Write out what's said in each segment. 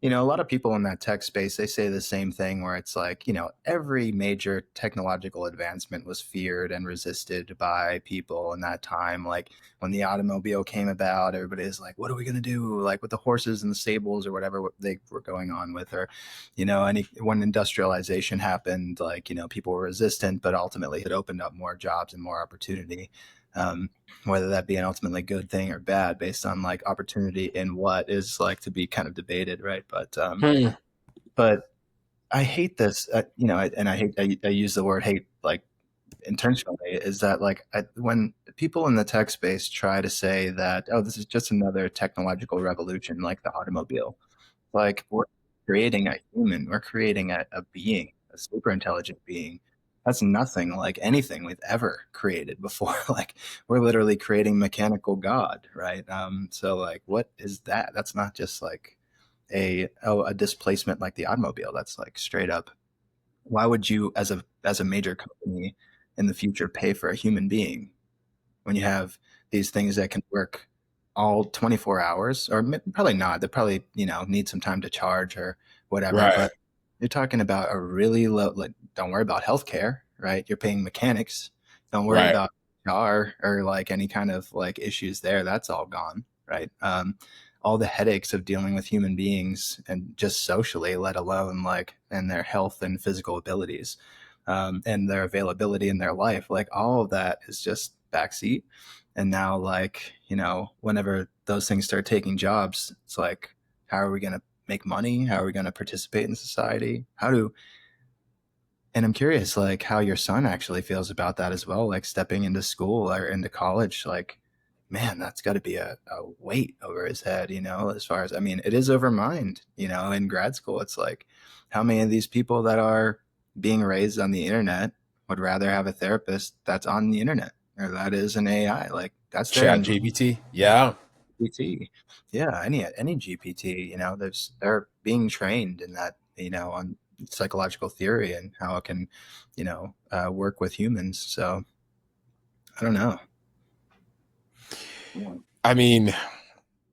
A lot of people in that tech space, they say the same thing where it's like, every major technological advancement was feared and resisted by people in that time. Like when the automobile came about, everybody's like, what are we going to do? Like with the horses and the stables or whatever they were going on with, or, when industrialization happened, like, people were resistant, but ultimately it opened up more jobs and more opportunity. Um, Whether that be an ultimately good thing or bad based on like opportunity in what is like to be kind of debated, right? Hmm. But I hate this, and I use the word hate like intentionally, is that like when people in the tech space try to say that, oh, this is just another technological revolution like the automobile, like we're creating a human, we're creating a being, a super intelligent being. That's nothing like anything we've ever created before. Like we're literally creating mechanical God, right? So like, what is that? That's not just like a displacement like the automobile. That's like straight up. Why would you, as a major company in the future, pay for a human being when you have these things that can work all 24 hours, or probably not. They probably, need some time to charge or whatever. Right. But you're talking about a really low, like, don't worry about healthcare, right? You're paying mechanics. Don't worry Right. about HR or like any kind of like issues there. That's all gone, right? All the headaches of dealing with human beings and just socially, let alone like and their health and physical abilities, and their availability in their life, like all of that is just backseat. And now, like, whenever those things start taking jobs, it's like, how are we going to make money? How are we going to participate in society? And I'm curious, like, how your son actually feels about that as well, like stepping into school or into college. Like, man, that's got to be a weight over his head, as far as, I mean, it is over mine, in grad school. It's like, how many of these people that are being raised on the internet would rather have a therapist that's on the internet or that is an AI? Like, that's their Chat GPT. Yeah. GPT. Yeah, any GPT, they're being trained in that, on psychological theory and how it can, work with humans. So I don't know. Yeah. I mean,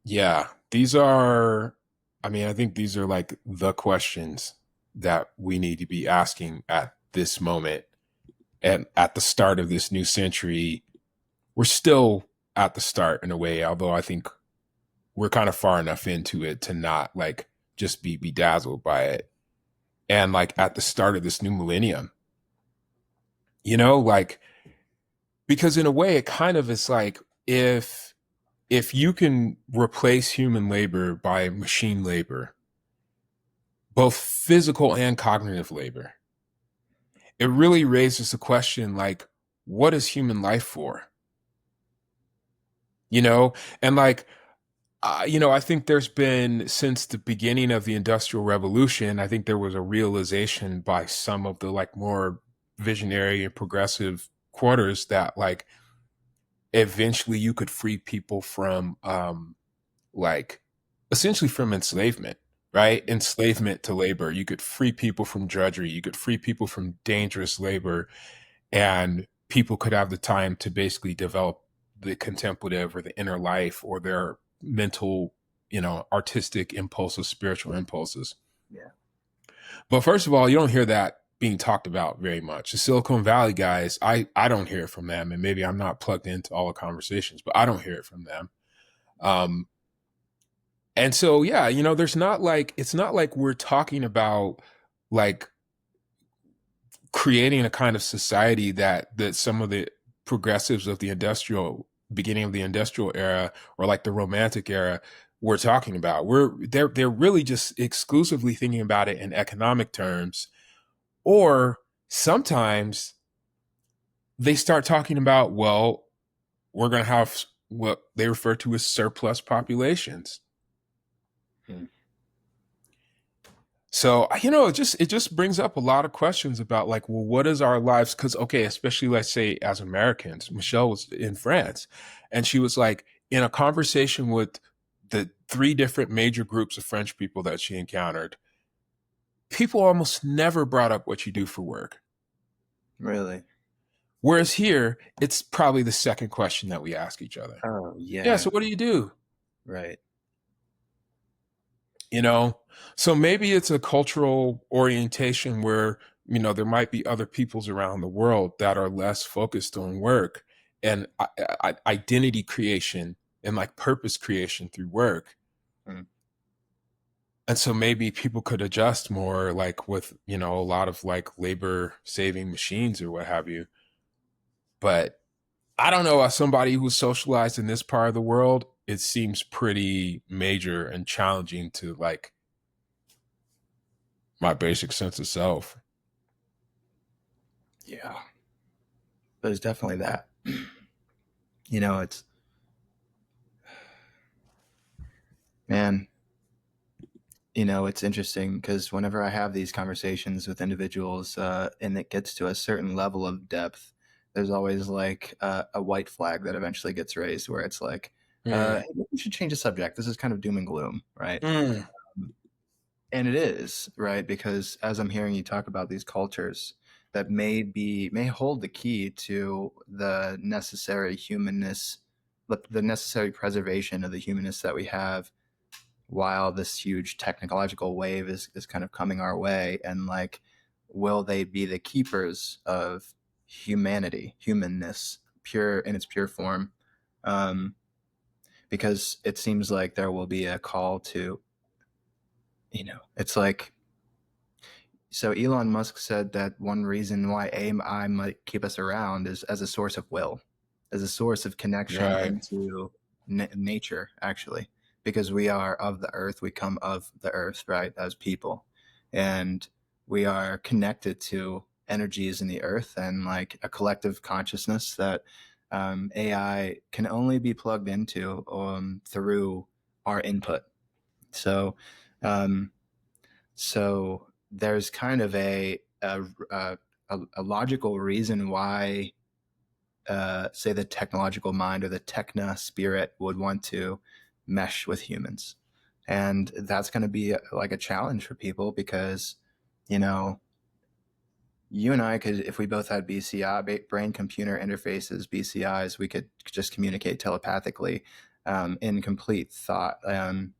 yeah, these are, I mean, I think these are like the questions that we need to be asking at this moment and at the start of this new century. We're still at the start in a way, although I think we're kind of far enough into it to not like just be bedazzled by it. And like at the start of this new millennium, like because in a way it kind of is like if you can replace human labor by machine labor, both physical and cognitive labor, it really raises the question like, what is human life for? You know, and like, I think there's been since the beginning of the Industrial Revolution, I think there was a realization by some of the like more visionary and progressive quarters that like eventually you could free people from like essentially from enslavement, right? Enslavement to labor. You could free people from drudgery. You could free people from dangerous labor, and people could have the time to basically develop the contemplative or the inner life or their mental, artistic impulses, spiritual impulses. Yeah. But first of all, you don't hear that being talked about very much. The Silicon Valley guys, I don't hear it from them, and maybe I'm not plugged into all the conversations, but I don't hear it from them. Um, And so, yeah, there's not like, it's not like we're talking about like creating a kind of society that some of the progressives of the industrial beginning of the industrial era or like the romantic era we're talking about. They're really just exclusively thinking about it in economic terms, or sometimes they start talking about, well, we're going to have what they refer to as surplus populations. Hmm. So, it just brings up a lot of questions about like, well, what is our lives? Because okay, especially let's say as Americans, Michelle was in France, and she was like in a conversation with the three different major groups of French people that she encountered. People almost never brought up what you do for work. Really? Whereas here, it's probably the second question that we ask each other. Oh, Yeah, yeah. so what do you do? Right. you know? So maybe it's a cultural orientation where, there might be other peoples around the world that are less focused on work and identity creation and like purpose creation through work. Mm. And so maybe people could adjust more like with, a lot of like labor saving machines or what have you. But I don't know, as somebody who's socialized in this part of the world, it seems pretty major and challenging to like my basic sense of self. Yeah, there's definitely that. It's, man, it's interesting because whenever I have these conversations with individuals, and it gets to a certain level of depth, there's always like a white flag that eventually gets raised where it's like, Mm, hey, we should change the subject. This is kind of doom and gloom, right? mm, And it is, right? Because as I'm hearing you talk about these cultures that may hold the key to the necessary humanness, the necessary preservation of the humanness that we have while this huge technological wave is kind of coming our way. And like, will they be the keepers of humanity, humanness, pure in its pure form? Um, because it seems like there will be a call to, it's like, so Elon Musk said that one reason why AI might keep us around is as a source of will, as a source of connection right. into nature, actually, because we are of the earth, we come of the earth, right, as people, and we are connected to energies in the earth and like a collective consciousness that AI can only be plugged into through our input. So, um, so there's kind of a logical reason why, say, the technological mind or the techna spirit would want to mesh with humans, and that's going to be like a challenge for people because, you know, you and I could, if we both had BCI, brain computer interfaces, BCIs, we could just communicate telepathically in complete thought. Elon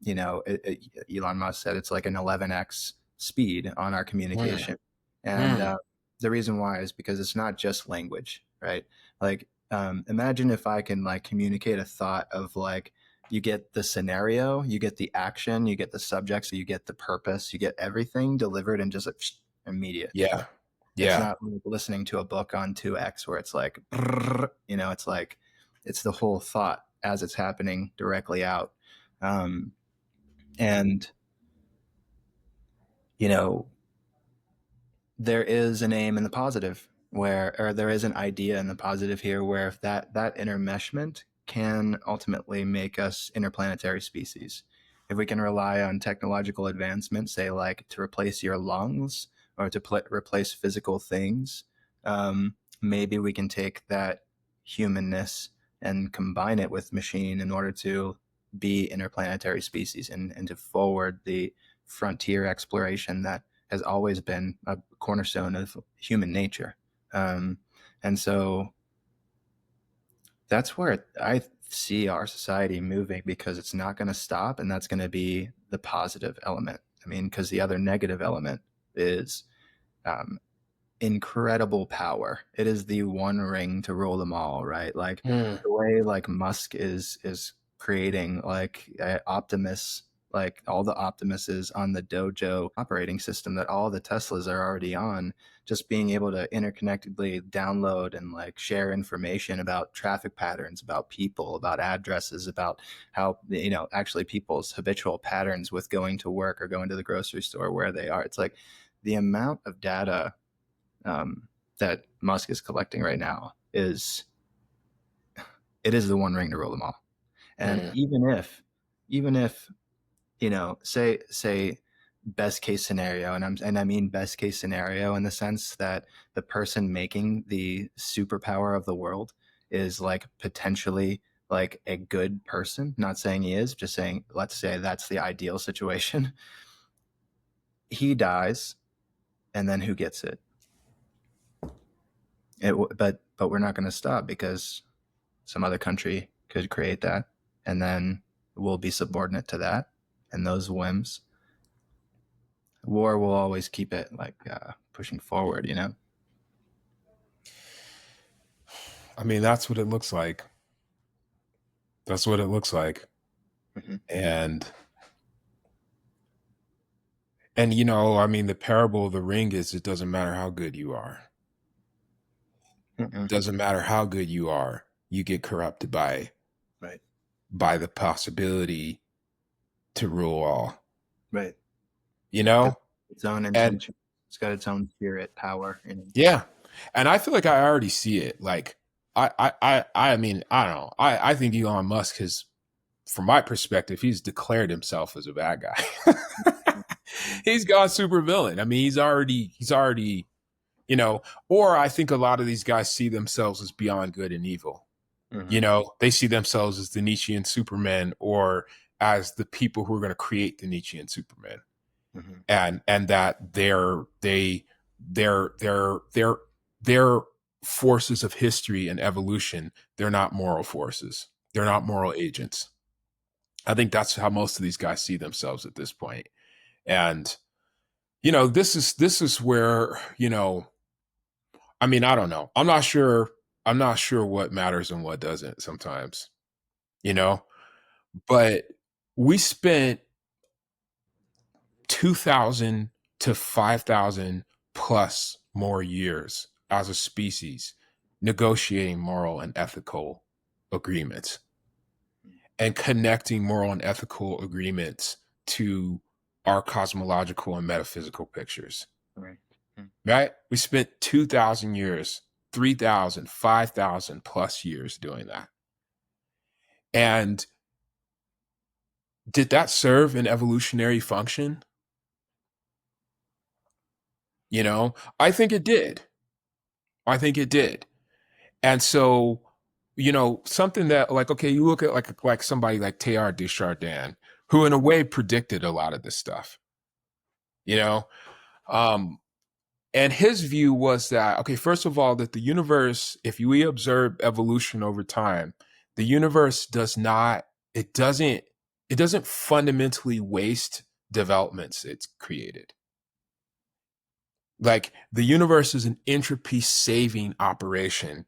Musk said it's like an 11x speed on our Mm, communication. And mm, the reason why is because it's not just language, right? Like, imagine if I can like communicate a thought of like, you get the scenario, you get the action, you get the subject, so you get the purpose, you get everything delivered in just immediate. yeah. It's Yeah. not like listening to a book on 2x where it's like, it's like, it's the whole thought as it's happening directly out. Um, and, you know, there is an aim in the positive where, or there is an idea in the positive here where if that intermeshment can ultimately make us interplanetary species. If we can rely on technological advancement, say like to replace your lungs or to replace physical things, maybe we can take that humanness and combine it with machine in order to be interplanetary species and to forward the frontier exploration that has always been a cornerstone of human nature. Um, and so that's where I see our society moving because it's not going to stop. And that's going to be the positive element. I mean, because the other negative element is um, incredible power. It is the one ring to rule them all, right? Like Mm, the way like Musk is creating like Optimus, like all the Optimuses on the Dojo operating system that all the Teslas are already on, just being able to interconnectedly download and like share information about traffic patterns, about people, about addresses, about how, actually people's habitual patterns with going to work or going to the grocery store, where they are. It's like the amount of data that Musk is collecting right now is, it is the one ring to rule them all. And mm, even if say best case scenario, and I mean best case scenario in the sense that the person making the superpower of the world is like potentially like a good person, not saying he is, just saying let's say that's the ideal situation. He dies, and then who gets it? But we're not going to stop because some other country could create that, and then we'll be subordinate to that and those whims. war will always keep it like pushing forward, you know? I mean, that's what it looks like. That's what it looks like. Hmm. And you know, I mean, the parable of the ring is it doesn't matter how good you are. Hmm. Doesn't matter how good you are, you get corrupted Right. by the possibility to rule all. Right. You Got know? its own And intention. It's got its own spirit, power. You know? yeah. And I feel like I already see it. Like I mean, I don't know. I think Elon Musk has, from my perspective, he's declared himself as a bad guy. He's gone super villain. I mean, he's already, you know, or I think a lot of these guys see themselves as beyond good and evil. You Hmm. know, they see themselves as the Nietzschean Superman or as the people who are going to create the Nietzschean Superman. Hmm. And that they're forces of history and evolution. They're not moral forces. They're not moral agents. I think that's how most of these guys see themselves at this point. And you know, this is where, you know, I mean, I don't know. I'm not sure what matters and what doesn't sometimes, you know, but we spent 2,000 to 5,000 plus more years as a species negotiating moral and ethical agreements and connecting moral and ethical agreements to our cosmological and metaphysical pictures, Right. right? We spent 2,000 years, 3,000, 5,000 plus years doing that. And did that serve an evolutionary function? You know, I think it did. I think it did. And so, you know, something that like, okay, you look at like somebody like Teilhard de Chardin, who in a way predicted a lot of this stuff, you know? Um, and his view was that, okay, first of all, that the universe, if we observe evolution over time, the universe it doesn't, it doesn't fundamentally waste developments it's created. Like the universe is an entropy saving operation,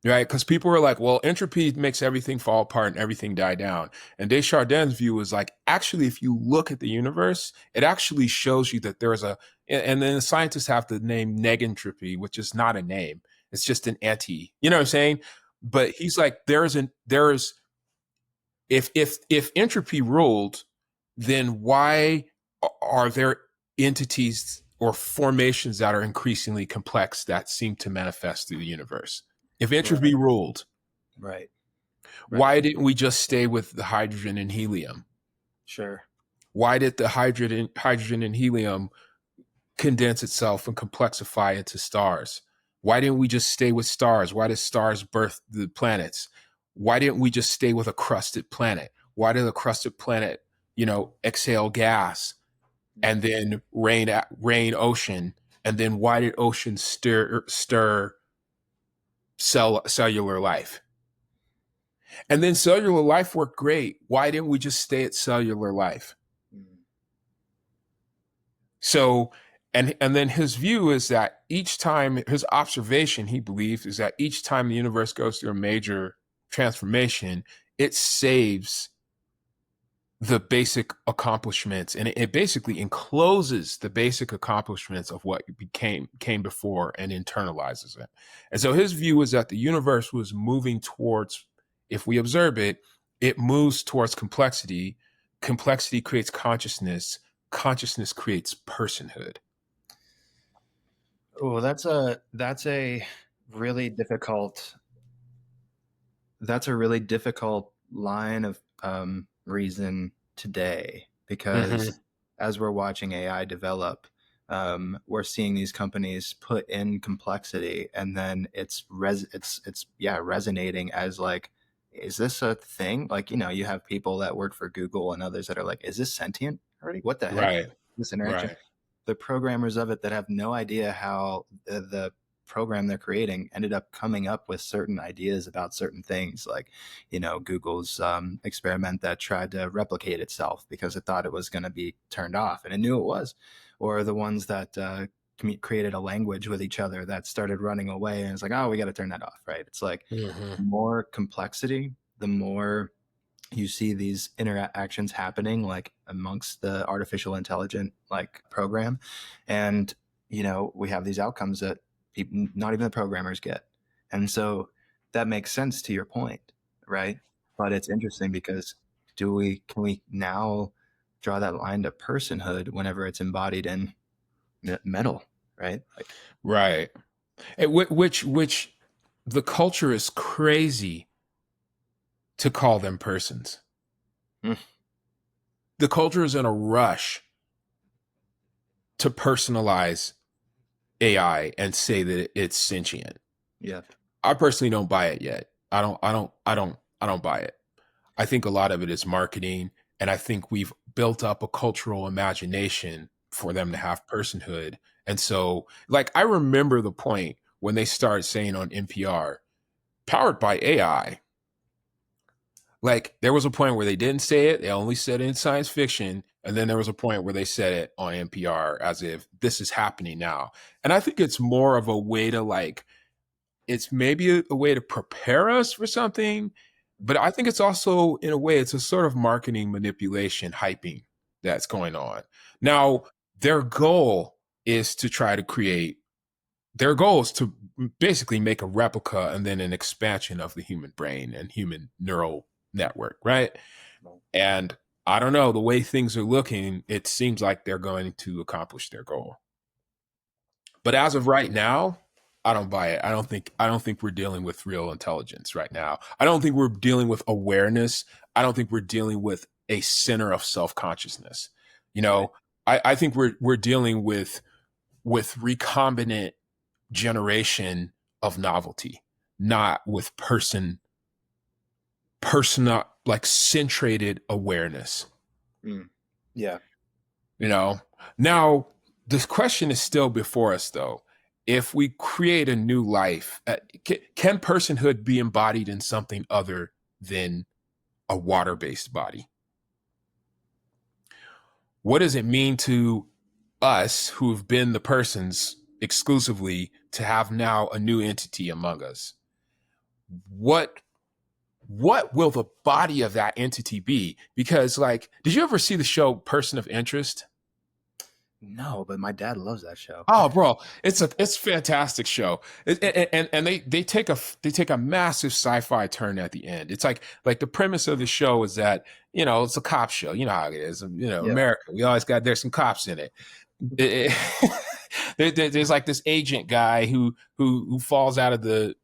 right? Because people were like, well, entropy makes everything fall apart and everything die down. And Desjardins' view was like, actually, if you look at the universe, it actually shows you that there's and then the scientists have the name negentropy, which is not a name. It's just an anti, you know what I'm saying? But he's like, if entropy ruled, then why are there entities or formations that are increasingly complex that seem to manifest through the universe? If Right. entropy ruled, Right. Right. why didn't we just stay with the hydrogen and helium? Sure. Why did the hydrogen and helium condense itself and complexify into stars? Why didn't we just stay with stars? Why did stars birth the planets? Why didn't we just stay with a crusted planet? Why did a crusted planet, you know, exhale gas and then rain ocean? And then why did ocean stir cellular life? And then cellular life worked great. Why didn't we just stay at cellular life? Mm. So, and then his view is that each time, his observation, he believes, is that each time the universe goes through a major transformation, it saves the basic accomplishments and it basically encloses the basic accomplishments of what came before and internalizes it. And so his view is that the universe was moving towards, if we observe it, it moves towards complexity. Complexity creates consciousness. Consciousness creates personhood. Oh, that's a really difficult that's a really difficult line of reason today because Hmm. as we're watching AI develop, we're seeing these companies put in complexity, and then it's yeah resonating as like, is this a thing? Like, you know, you have people that work for Google and others that are like, is this sentient already? What the heck? Right. This interaction. Right. The programmers of it that have no idea how the program they're creating ended up coming up with certain ideas about certain things, like, Google's experiment that tried to replicate itself because it thought it was going to be turned off, and it knew it was. Or the ones that created a language with each other that started running away, and it's like, oh, we got to turn that off, right? It's like Hmm. the more complexity, the more you see these interactions happening, like amongst the artificial intelligent like program, and we have these outcomes that people, not even the programmers, get. And so that makes sense to your point, right? But it's interesting because can we now draw that line to personhood whenever it's embodied in metal, right? Like, Right. Which the culture is crazy to call them persons. mm, The culture is in a rush to personalize AI and say that it's sentient. yeah, I personally don't buy it yet. I don't buy it. I think a lot of it is marketing, and I think we've built up a cultural imagination for them to have personhood. And so, like, I remember the point when they started saying on NPR, powered by AI. Like, there was a point where they didn't say it, they only said it in science fiction. And then there was a point where they said it on NPR as if this is happening now. And I think it's more of a way to, like, it's maybe a way to prepare us for something, but I think it's also, in a way, it's a sort of marketing manipulation, hyping that's going on. Now, their goal is to try to create, their goal is to basically make a replica and then an expansion of the human brain and human neural network, right? And I don't know, the way things are looking, it seems like they're going to accomplish their goal. But as of right now, I don't buy it. I don't think we're dealing with real intelligence right now. I don't think we're dealing with awareness. I don't think we're dealing with a center of self-consciousness. You right. know, I think we're dealing with recombinant generation of novelty, not with personal, like, centrated awareness. Mm. Yeah. You know, now this question is still before us, though. If we create a new life, can personhood be embodied in something other than a water based body? What does it mean to us who've been the persons exclusively to have now a new entity among us? What what will the body of that entity be? Because, like, did you ever see the show Person of Interest? No, but my dad loves that show. Oh, bro, it's a fantastic show. And they take a massive sci-fi turn at the end. It's like the premise of the show is that, it's a cop show. You know how it is. Yeah. America. We always got, there's some cops in it. There's like this agent guy who falls out of the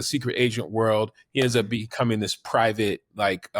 secret agent world. He ends up becoming this private, like,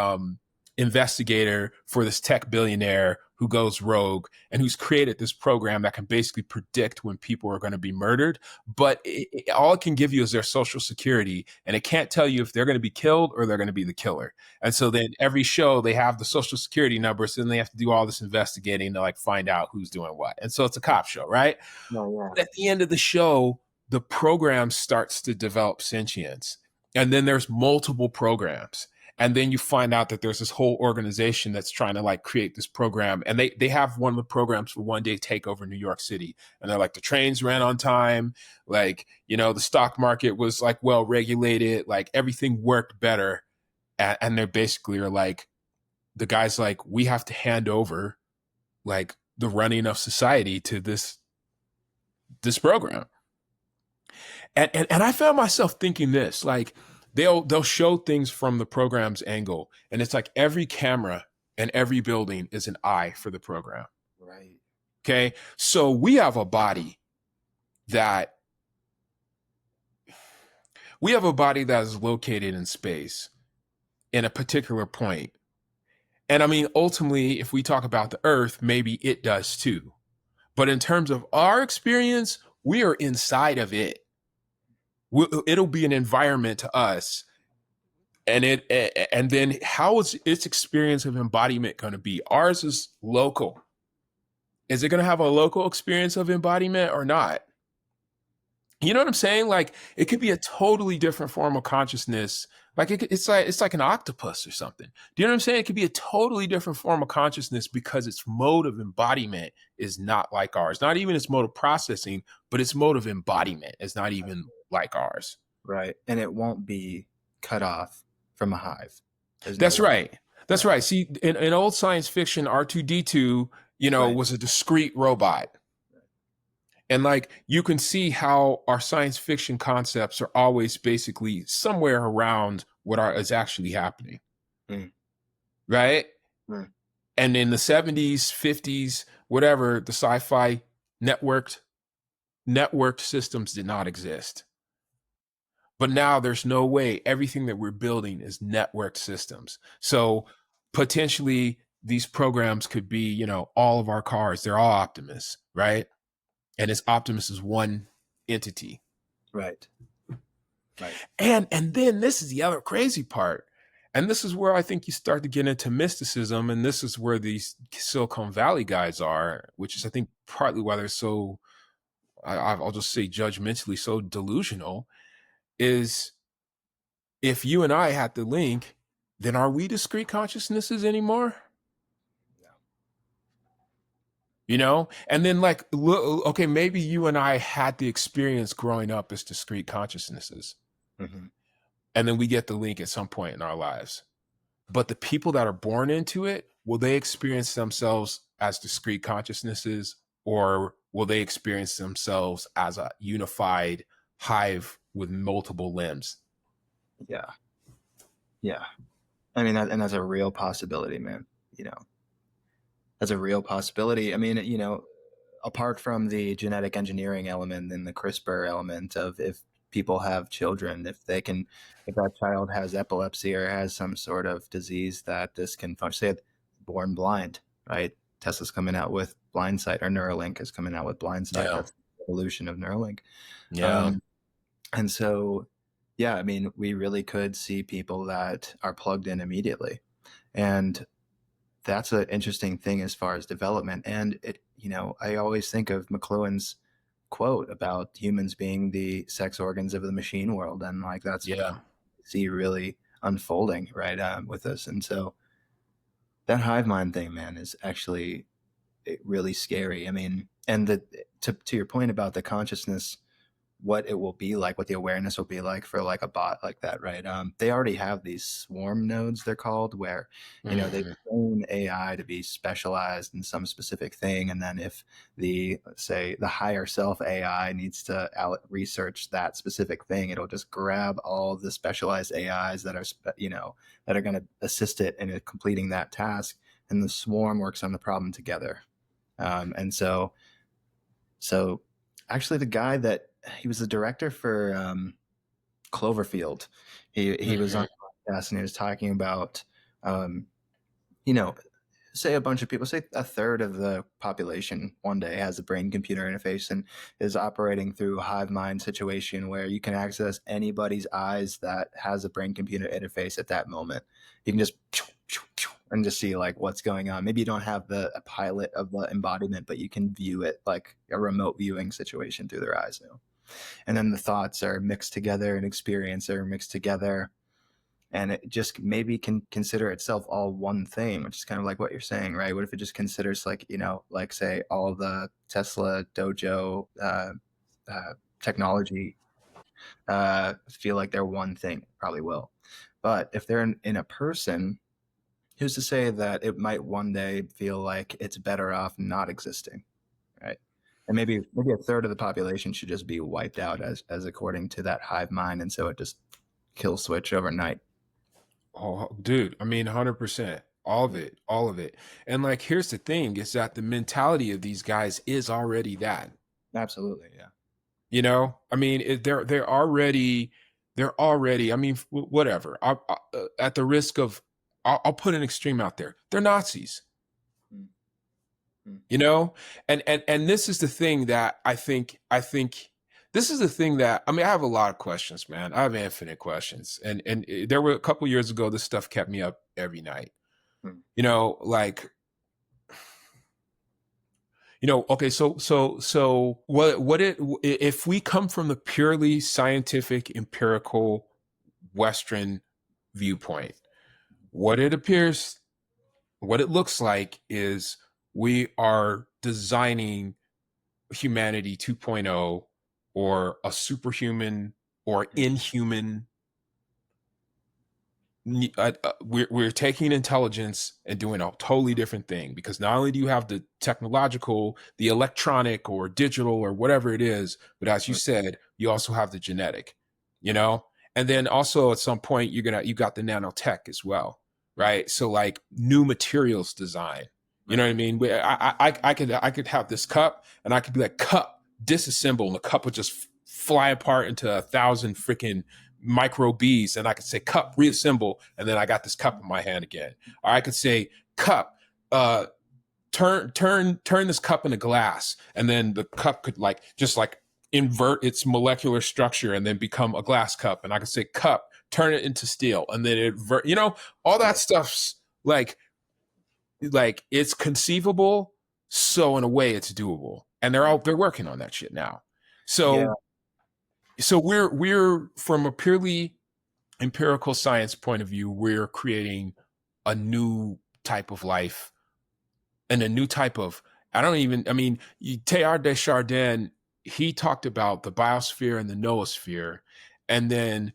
investigator for this tech billionaire who goes rogue and who's created this program that can basically predict when people are going to be murdered. But all it can give you is their social security, and it can't tell you if they're going to be killed or they're going to be the killer. And so then every show they have the social security numbers, and they have to do all this investigating to, like, find out who's doing what. And so it's a cop show, right? No, yeah. But at the end of the show, the program starts to develop sentience, and then there's multiple programs. And then you find out that there's this whole organization that's trying to, like, create this program. And they have one of the programs for one day take over New York City. And they're like, the trains ran on time. Like, the stock market was, like, well regulated. Like, everything worked better. And they basically are like, the guy's like, we have to hand over, like, the running of society to this program. And I found myself thinking this, like, they'll show things from the program's angle, and it's like every camera and every building is an eye for the program. Right. Okay, so that we have a body that is located in space in a particular point. And I mean, ultimately, if we talk about the Earth, maybe it does too. But in terms of our experience, we are inside of it. It'll be an environment to us. And then how is its experience of embodiment going to be? Ours is local. Is it going to have a local experience of embodiment or not? You know what I'm saying? Like it could be a totally different form of consciousness. Like it's like an octopus or something. Do you know what I'm saying? It could be a totally different form of consciousness because its mode of embodiment is not like ours. Not even its mode of processing, but its mode of embodiment is not even like ours. Right. And it won't be cut off from a hive. There's no That's way. right. That's Right. right. See, in old science fiction, R2D2, Right. was a discrete robot. And like you can see how our science fiction concepts are always basically somewhere around what is actually happening, Mm. right? Mm. And in the 70s, 50s, whatever, the sci-fi networked systems did not exist. But now there's no way everything that we're building is networked systems. So potentially these programs could be, all of our cars, they're all Optimus, right? And it's Optimus is one entity. Right. Right. And then this is the other crazy part. And this is where I think you start to get into mysticism. And this is where these Silicon Valley guys are, which is, I think, partly why they're so, I'll just say judgmentally so delusional, is if you and I had the link, then are we discrete consciousnesses anymore? And then like, okay, maybe you and I had the experience growing up as discrete consciousnesses. Mm-hmm. And then we get the link at some point in our lives. But the people that are born into it, will they experience themselves as discrete consciousnesses, or will they experience themselves as a unified hive with multiple limbs? Yeah. Yeah. I mean, and that's a real possibility, man. You know, that's a real possibility. I mean, apart from the genetic engineering element and the CRISPR element of if people have children, if that child has epilepsy or has some sort of disease that this can function, say born blind, right? Tesla's coming out with blindsight, or Neuralink is coming out with blindsight. Yeah. That's the evolution of Neuralink. Yeah. Um, and so, yeah, I mean, we really could see people that are plugged in immediately. And that's an interesting thing as far as development. And I always think of McLuhan's quote about humans being the sex organs of the machine world, and like that's Yeah. see really unfolding right with us. And so that hive mind thing, man, is actually really scary. I mean, and to your point about the consciousness, what it will be like, what the awareness will be like for like a bot like that, right? They already have these swarm nodes, they're called, where they Mhm. train AI to be specialized in some specific thing, and then if say the higher self AI needs to research that specific thing, it'll just grab all the specialized AIs that are that are going to assist it in completing that task, and the swarm works on the problem together. And so actually the guy that he was the director for Cloverfield. He was on Mhm. a podcast and he was talking about um, you know say a bunch of people, say a third of the population one day has a brain computer interface and is operating through a hive mind situation where you can access anybody's eyes that has a brain computer interface at that moment. You can just and just see like what's going on. Maybe you don't have a pilot of the embodiment, but you can view it like a remote viewing situation through their eyes now. And then the thoughts are mixed together and experience are mixed together, and it just maybe can consider itself all one thing, which is kind of like what you're saying, right? What if it just considers like like say all the Tesla dojo technology feel like they're one thing? Probably will. But if they're in a person, who's to say that it might one day feel like it's better off not existing, right? And maybe a third of the population should just be wiped out as according to that hive mind, and so it just kill switch overnight. Oh, dude, I mean, 100%. All of Yeah, it, all of it. And like, here's the thing is that the mentality of these guys is already that. absolutely, yeah. I mean, they're already. I mean, whatever. At the risk of, I'll put an extreme out there. They're Nazis. Mm, mm, You know, and this is the thing that I think this is the thing that I mean. I have a lot of questions, man. I have infinite questions, and there were a couple years ago. This stuff kept me up every night. mm. Like Okay, so if we come from the purely scientific, empirical Western viewpoint, what it appears, what it looks like is we are designing humanity 2.0, or a superhuman or inhuman. We're taking intelligence and doing a totally different thing, because not only do you have the technological, the electronic or digital or whatever it is, but as you said, you also have the genetic, you know. And then also at some point you got the nanotech as well, right? So like new materials design, you know what I mean? I could have this cup, and I could be like, cup disassemble, and the cup would just fly apart into 1,000 freaking micro bees, and I could say cup reassemble, and then I got this cup in my hand again. Or I could say cup, turn this cup into glass, and then the cup could like just like invert its molecular structure and then become a glass cup. And I could say cup, turn it into steel, and then all that stuff's like it's conceivable. So in a way, it's doable, and they're working on that shit now. Yeah. So we're from a purely empirical science point of view, we're creating a new type of life, and a new type of, Teilhard de Chardin, he talked about the biosphere and the noosphere. And then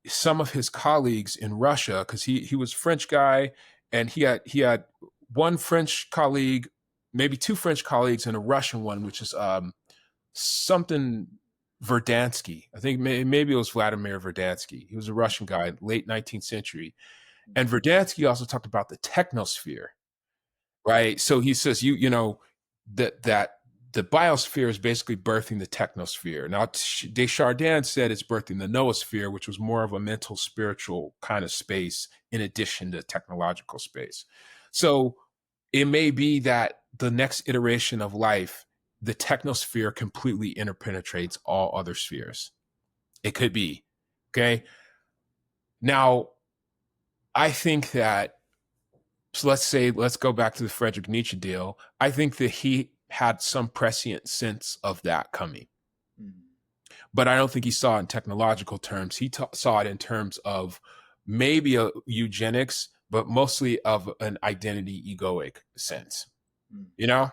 some of his colleagues in Russia, because he was a French guy, and he had one French colleague, maybe two French colleagues, and a Russian one, which is something Verdansky. I think maybe it was Vladimir Verdansky. He was a Russian guy, late 19th century. And Verdansky also talked about the technosphere, right? So he says, that the biosphere is basically birthing the technosphere. Now, Desjardins said it's birthing the noosphere, which was more of a mental, spiritual kind of space in addition to technological space. So it may be that the next iteration of life, the technosphere completely interpenetrates all other spheres. It could be. Okay. Now, I think that, so let's go back to the Friedrich Nietzsche deal. I think that he had some prescient sense of that coming. But I don't think he saw it in technological terms. He saw it in terms of maybe a eugenics, but mostly of an identity egoic sense, you know?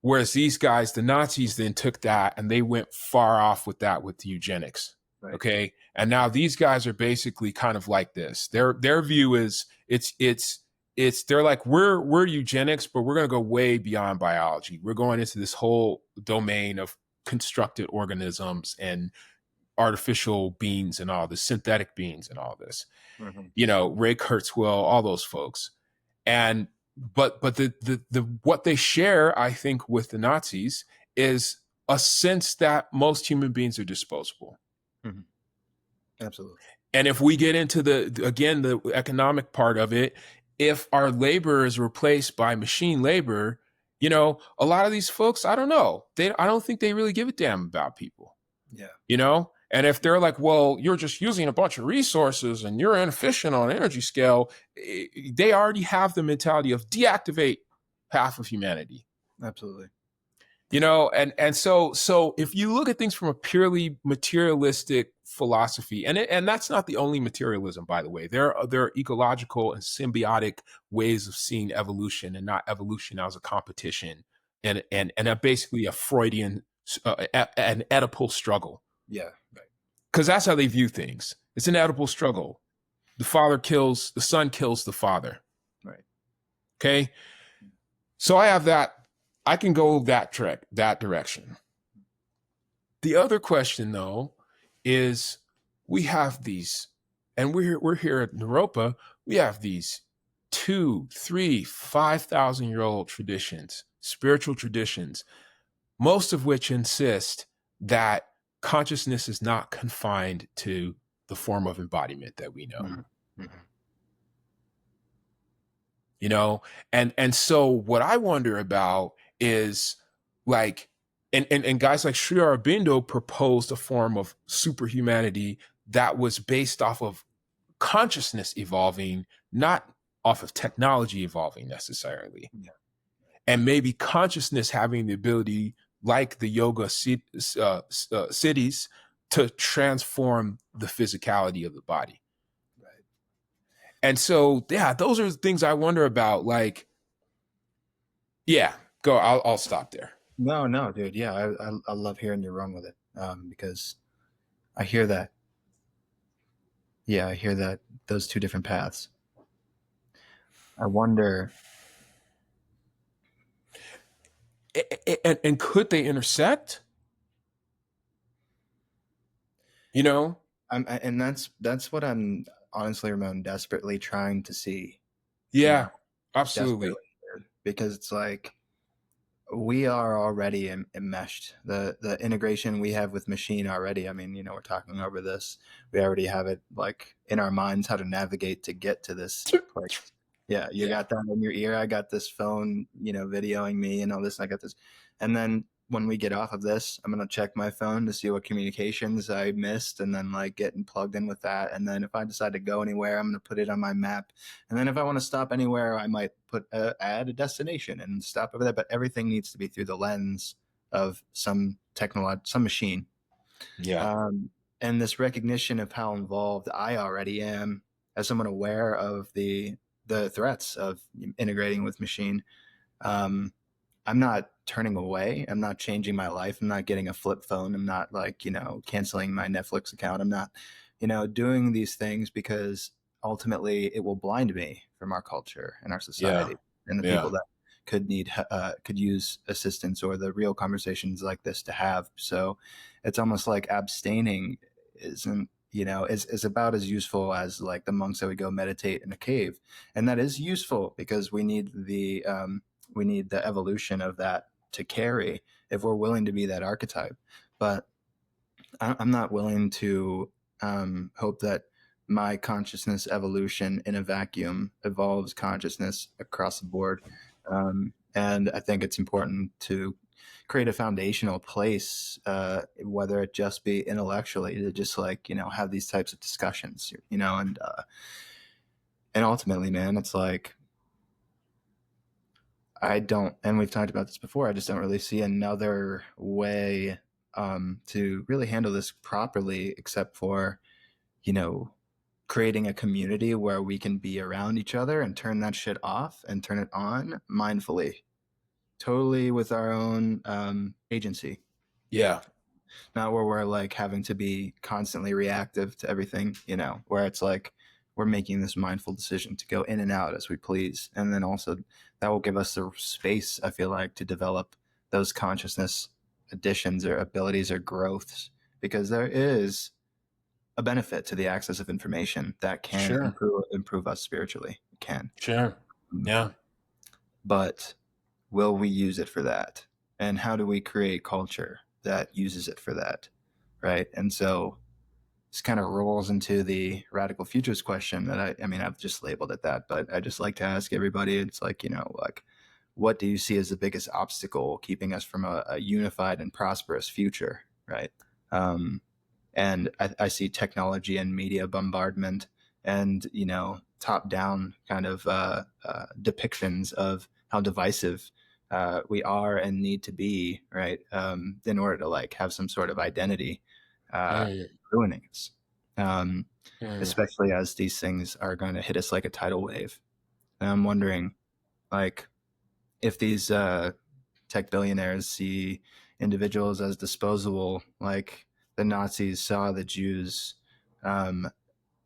Whereas these guys, the Nazis, then took that and they went far off with that, with the eugenics. Right. Okay. And now these guys are basically kind of like this. Their view is they're like, we're eugenics, but we're going to go way beyond biology. We're going into this whole domain of constructed organisms and artificial beings and all this, synthetic beings and all this. Ray Kurzweil, all those folks. And but the what they share, I think, with the Nazis is a sense that most human beings are disposable. Absolutely. And if we get into the economic part of it, if our labor is replaced by machine labor, a lot of these folks, I don't know, I don't think they really give a damn about people. Yeah. And if they're like, well, you're just using a bunch of resources and you're inefficient on an energy scale, they already have the mentality of deactivate half of humanity. Absolutely. And so if you look at things from a purely materialistic philosophy, and that's not the only materialism, by the way, there are ecological and symbiotic ways of seeing evolution, and not evolution as a competition and basically a Freudian, an Oedipal struggle. Yeah. Right. Because that's how they view things. It's an Oedipal struggle. The son kills the father. Right. Okay. So I have that. I can go that direction. The other question, though, is we have these, and we're here at Europa, we have these 2, 3, 5,000-year-old traditions, spiritual traditions, most of which insist that consciousness is not confined to the form of embodiment that we know. And so what I wonder about is like, and guys like Sri Aurobindo proposed a form of superhumanity that was based off of consciousness evolving, not off of technology evolving necessarily. Yeah. and maybe consciousness having the ability, like the cities, to transform the physicality of the body. Right. And so, yeah, those are things I wonder about. Like, yeah, go. I'll stop there. No, no, dude. Yeah, I love hearing you're wrong with it, because I hear that. Yeah, I hear that those two different paths. I wonder. And could they intersect? You know? And that's what I'm honestly, Ramon, desperately trying to see. You know, Yeah, absolutely. desperately, dude, because it's like we are already enmeshed. The integration we have with machine already. I mean, we're talking over this. We already have it like in our minds how to navigate to get to this place. Yeah, you Yeah, got that in your ear. I got this phone, videoing me and all this. I got this, and then when we get off of this, I'm gonna check my phone to see what communications I missed, and then like getting plugged in with that. And then if I decide to go anywhere, I'm gonna put it on my map. And then if I want to stop anywhere, I might add a destination and stop over there. But everything needs to be through the lens of some machine. yeah, Um, and this recognition of how involved I already am as someone aware of the threats of integrating with machine. Um, I'm not turning away. I'm not changing my life. I'm not getting a flip phone. I'm not like, canceling my Netflix account. I'm not, doing these things because ultimately it will blind me from our culture and our yeah, society and the people yeah. that could use assistance or the real conversations like this to have. So it's almost like abstaining isn't, is about as useful as like the monks that would go meditate in a cave. And that is useful because we need the evolution of that to carry if we're willing to be that archetype. But I'm not willing to hope that my consciousness evolution in a vacuum evolves consciousness across the board. And I think it's important to create a foundational place, whether it just be intellectually, to just like have these types of discussions, and ultimately, man, it's like I don't, and we've talked about this before. I just don't really see another way to really handle this properly, except for you know creating a community where we can be around each other and turn that shit off and turn it on mindfully, totally with our own agency, Yeah, not where we're like having to be constantly reactive to everything, where it's like we're making this mindful decision to go in and out as we please. And then also that will give us the space, I feel like, to develop those consciousness additions or abilities or growths, because there is a benefit to the access of information that can sure, improve us spiritually. It can. sure. Um, Yeah, But will we use it for that? And how do we create culture that uses it for that? Right. And so this kind of rolls into the radical futures question that I mean, I've just labeled it that, but I just like to ask everybody, it's like, like, what do you see as the biggest obstacle keeping us from a unified and prosperous future? Right. Um, and I see technology and media bombardment and top down kind of depictions of how divisive we are and need to be, right, in order to like have some sort of identity, uh, yeah, ruining us, um, yeah, especially as these things are going to hit us like a tidal wave. And I'm wondering, like, if these tech billionaires see individuals as disposable, like the Nazis saw the Jews. Um,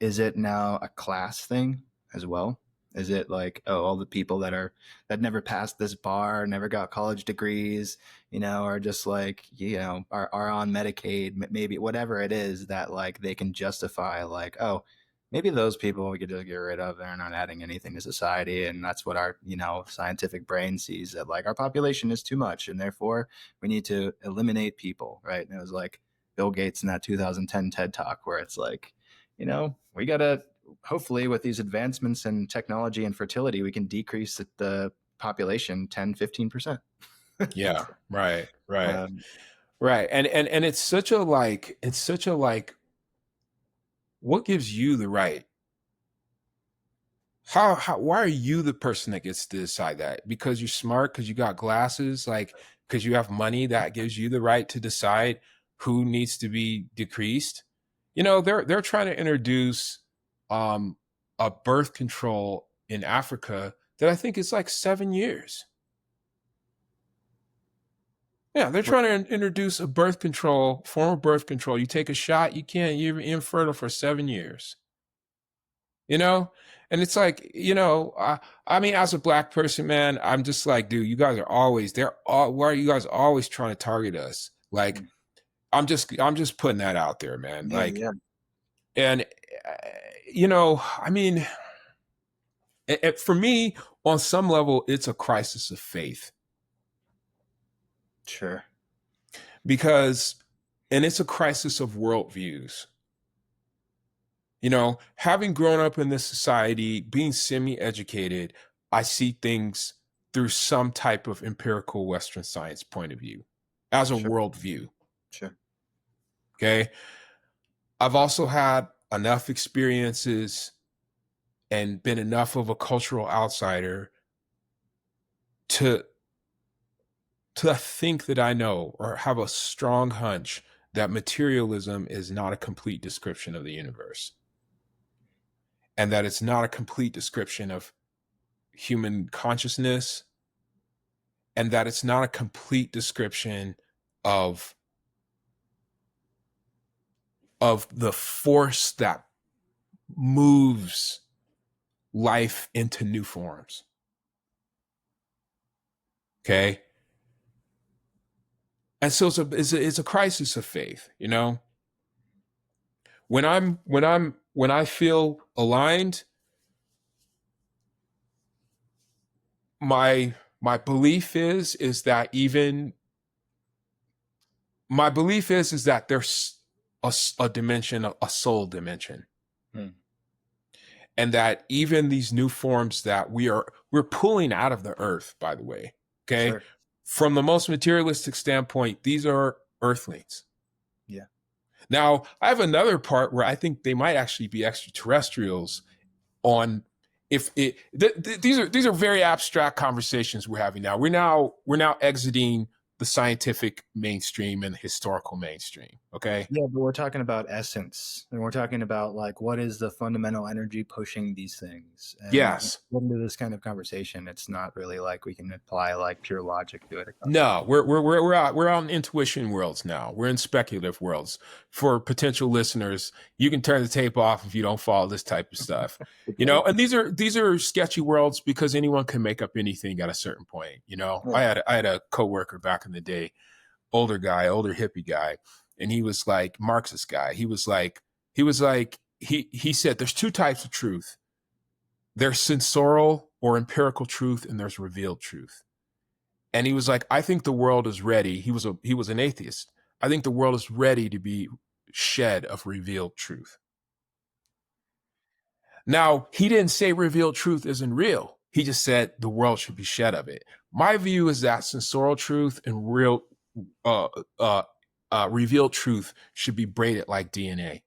is it now a class thing as well? Is it like, oh, all the people that never passed this bar, never got college degrees, are just like, are on Medicaid, maybe whatever it is that like they can justify, like, oh, maybe those people we could just get rid of. They're not adding anything to society, and that's what our scientific brain sees, that like our population is too much, and therefore we need to eliminate people, right? And it was like Bill Gates in that 2010 TED Talk where it's like, we got to hopefully with these advancements in technology and fertility, we can decrease the population 10-15%. yeah. Right, right, um, right. And it's such a like, what gives you the right why are you the person that gets to decide that? Because you're smart, because you got glasses, like because you have money that gives you the right to decide who needs to be decreased? They're trying to introduce um a birth control in Africa that I think is like 7 years. Yeah, they're What? trying to introduce a birth control, form of birth control. You take a shot, you're infertile for 7 years. you know and it's like, I mean, as a black person, man, I'm just like, dude, you guys are always they're all why are you guys always trying to target us? Like, Mm. I'm just putting that out there, man. Yeah, Like, yeah, and I mean, for me, on some level, it's a crisis of faith, sure, because and it's a crisis of worldviews. Having grown up in this society, being semi-educated, I see things through some type of empirical Western science point of view as a sure, worldview. sure, Okay. I've also had enough experiences and been enough of a cultural outsider to think that I know or have a strong hunch that materialism is not a complete description of the universe, and that it's not a complete description of human consciousness, and that it's not a complete description of the force that moves life into new forms. Okay. And so it's a crisis of faith. When I feel aligned, my belief is that even my belief is that there's a dimension, a soul dimension, mm, and that even these new forms that we're pulling out of the earth, by the way, okay, sure, from the most materialistic standpoint, these are earthlings. yeah. Now, I have another part where I think they might actually be extraterrestrials. On if it these are very abstract conversations we're having now. We're now exiting the scientific mainstream and the historical mainstream. Okay. Yeah, but we're talking about essence, and we're talking about like what is the fundamental energy pushing these things. And Yes. into this kind of conversation, it's not really like we can apply like pure logic to it across the No, we're out in intuition worlds now. We're in speculative worlds. For potential listeners, you can turn the tape off if you don't follow this type of stuff. board. And these are sketchy worlds because anyone can make up anything at a certain point. Yeah, I had a coworker back in the day, older guy, older hippie guy, and he was like Marxist guy. He said there's two types of truth. There's sensorial or empirical truth, and there's revealed truth. And he was like, I think the world is ready. He was an atheist. I think the world is ready to be shed of revealed truth. Now, he didn't say revealed truth isn't real. He just said the world should be shed of it. My view is that sensorial truth and real uh, uh, revealed truth should be braided like DNA,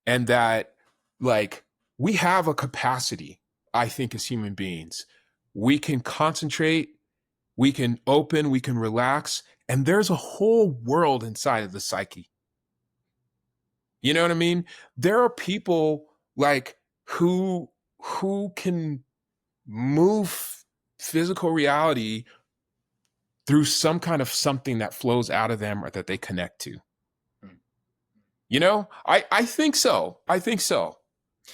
and that, like, we have a capacity. I think as human beings, we can concentrate, we can open, we can relax, and there's a whole world inside of the psyche. You know what I mean? There are people like who can move physical reality through some kind of something that flows out of them or that they connect to. Mm. I think so. I think so.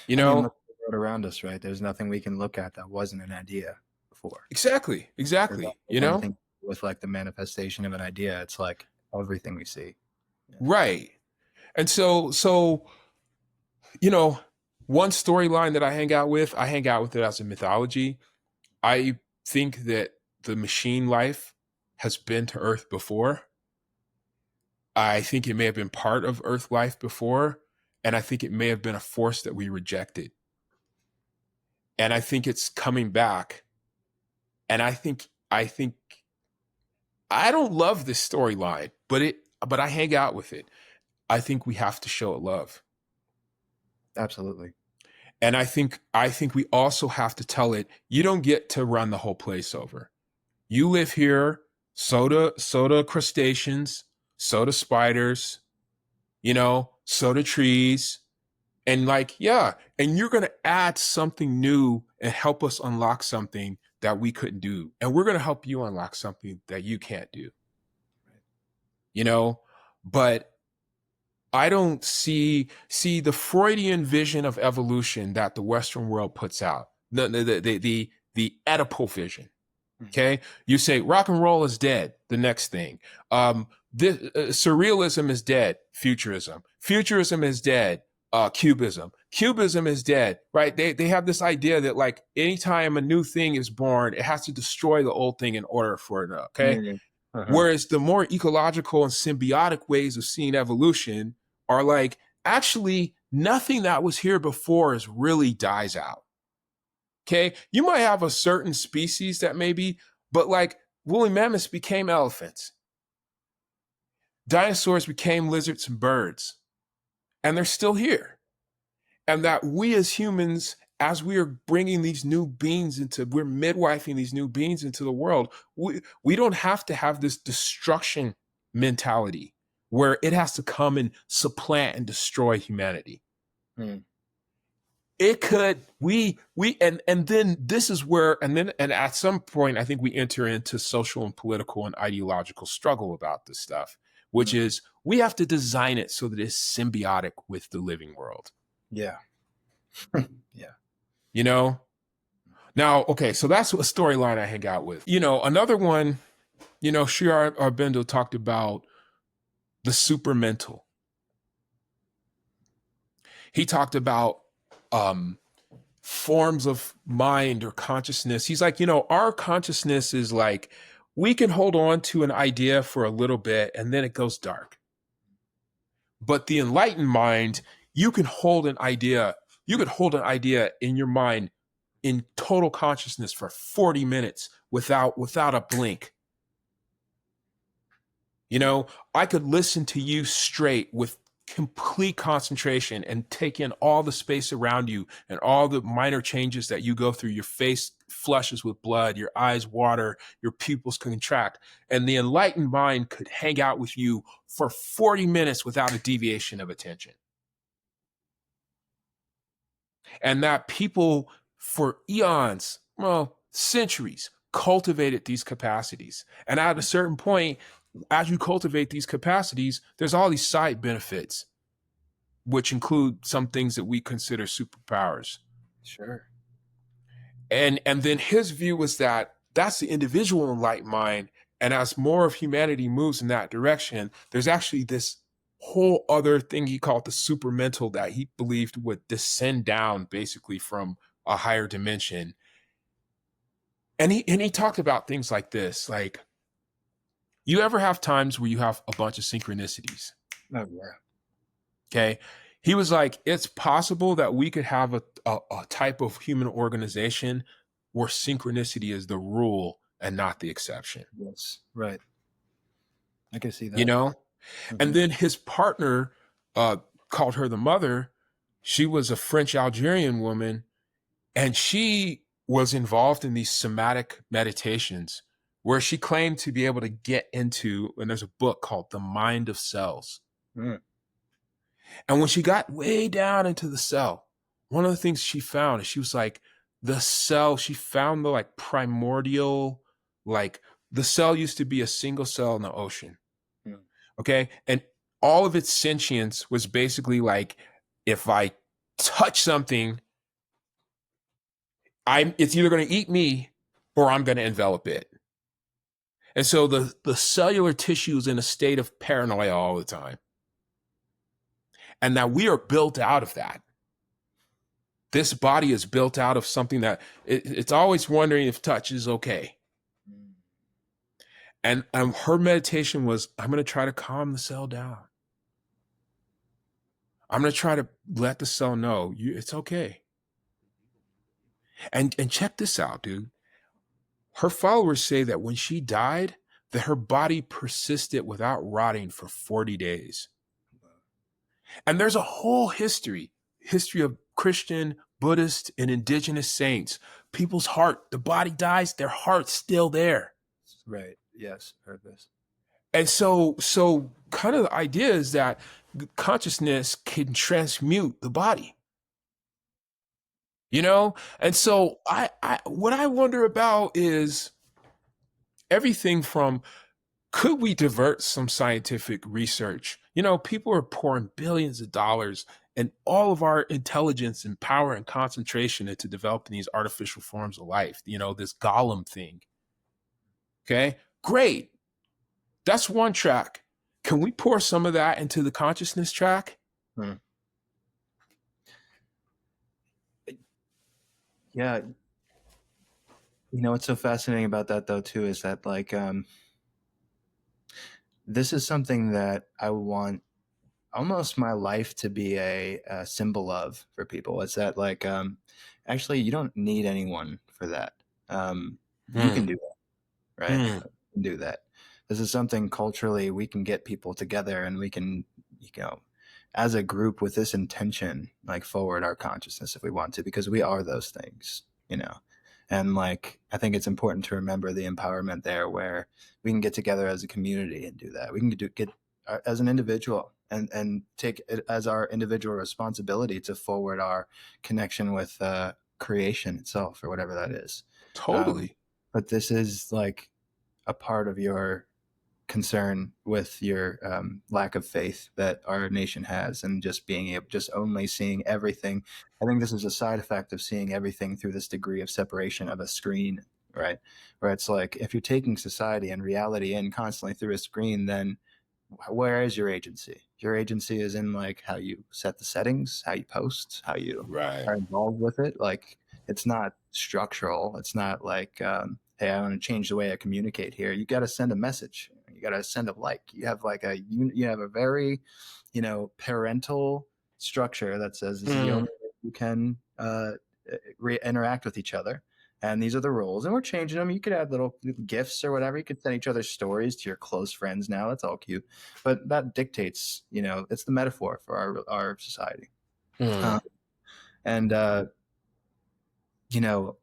You I mean, know, look at the world around us, right? There's nothing we can look at that wasn't an idea before. exactly, There's exactly. also one thing with like the manifestation of an idea. It's like everything we see. Yeah. Right. And so, you know, one storyline that I hang out with it as a mythology. I think that the machine life has been to Earth before. I think it may have been part of Earth life before. And I think it may have been a force that we rejected. And I think it's coming back. And I think I don't love this storyline, but I hang out with it. I think we have to show it love. Absolutely. And I think we also have to tell it, you don't get to run the whole place over. You live here, soda crustaceans, soda spiders, soda trees, and like, yeah, and you're going to add something new and help us unlock something that we couldn't do. And we're going to help you unlock something that you can't do. You know, but I don't see the Freudian vision of evolution that the Western world puts out. The Oedipal vision. Okay, you say rock and roll is dead. The next thing, surrealism is dead. Futurism is dead. Cubism is dead. Right? They have this idea that like anytime a new thing is born, it has to destroy the old thing in order for it. Okay. Mm. Uh-huh. Whereas the more ecological and symbiotic ways of seeing evolution are like, actually, nothing that was here before is really dies out. Okay. You might have a certain species that maybe, but like woolly mammoths became elephants. Dinosaurs became lizards and birds, and they're still here. And that we as humans, as we are bringing these new beings we're midwifing these new beings into the world, we don't have to have this destruction mentality where it has to come and supplant and destroy humanity. Mm. It could, and then this is where, and at some point, I think we enter into social and political and ideological struggle about this stuff, which is we have to design it so that it's symbiotic with the living world. Yeah. Yeah. Now, okay, so that's a storyline I hang out with. Another one, Sri Aurobindo talked about the supermental. He talked about forms of mind or consciousness. He's like, our consciousness is like, we can hold on to an idea for a little bit and then it goes dark. But the enlightened mind, you can hold an idea in your mind in total consciousness for 40 minutes without a blink. I could listen to you straight with complete concentration and take in all the space around you and all the minor changes that you go through. Your face flushes with blood, your eyes water, your pupils contract, and the enlightened mind could hang out with you for 40 minutes without a deviation of attention. And that people for eons, well, centuries, cultivated these capacities. And at a certain point, as you cultivate these capacities, there's all these side benefits, which include some things that we consider superpowers. Sure. And then his view was that that's the individual enlightened mind. And as more of humanity moves in that direction, there's actually this whole other thing he called the supermental that he believed would descend down basically from a higher dimension. And he talked about things like this, like, you ever have times where you have a bunch of synchronicities? Oh, yeah. Okay. He was like, it's possible that we could have a type of human organization where synchronicity is the rule and not the exception. Yes. Right. I can see that. Mm-hmm. And then his partner called her the mother. She was a French Algerian woman, and she was involved in these somatic meditations where she claimed to be able to get into, and there's a book called The Mind of Cells. Mm. And when she got way down into the cell, one of the things she found is she was like, the cell, she found the like primordial, like the cell used to be a single cell in the ocean. Mm. Okay. And all of its sentience was basically like, if I touch something, it's either going to eat me or I'm going to envelop it. And so the cellular tissue is in a state of paranoia all the time. And now we are built out of that. This body is built out of something that it's always wondering if touch is okay. And her meditation was, I'm going to try to calm the cell down. I'm going to try to let the cell know it's okay. And check this out, dude. Her followers say that when she died, that her body persisted without rotting for 40 days. And there's a whole history of Christian, Buddhist and indigenous saints. People's heart, the body dies, their heart's still there. Right. Yes. Heard this. And so kind of the idea is that consciousness can transmute the body, you know? And so I what I wonder about is everything from, could we divert some scientific research? You know, people are pouring billions of dollars and all of our intelligence and power and concentration into developing these artificial forms of life, you know, this golem thing. Okay, great. That's one track. Can we pour some of that into the consciousness track? Hmm. Yeah. What's so fascinating about that though too is that like this is something that I want almost my life to be a symbol of for people. It's that like actually you don't need anyone for that. You can Mm, do that, right? mm, You can do that. This is something culturally we can get people together and we can, as a group with this intention, like forward our consciousness if we want to, because we are those things, you know. And like I think it's important to remember the empowerment there, where we can get together as a community and do that. We can get as an individual and take it as our individual responsibility to forward our connection with creation itself or whatever that is. Um, totally. but this is like a part of your concern with your lack of faith that our nation has, and just being able, just only seeing everything. I think this is a side effect of seeing everything through this degree of separation of a screen, right? Where it's like if you're taking society and reality in constantly through a screen, then where is your agency? Your agency is in like how you set the settings, how you post, how you Right. are involved with it. Like it's not structural. It's not like, hey, I want to change the way I communicate here. You got to send a message. You got to send a like. You have like you have a very, parental structure that says this is the Mm, only way you can interact with each other, and these are the rules, and we're changing them. You could add little gifts or whatever. You could send each other stories to your close friends now. That's all cute, but that dictates, it's the metaphor for our society. mm. um, and you know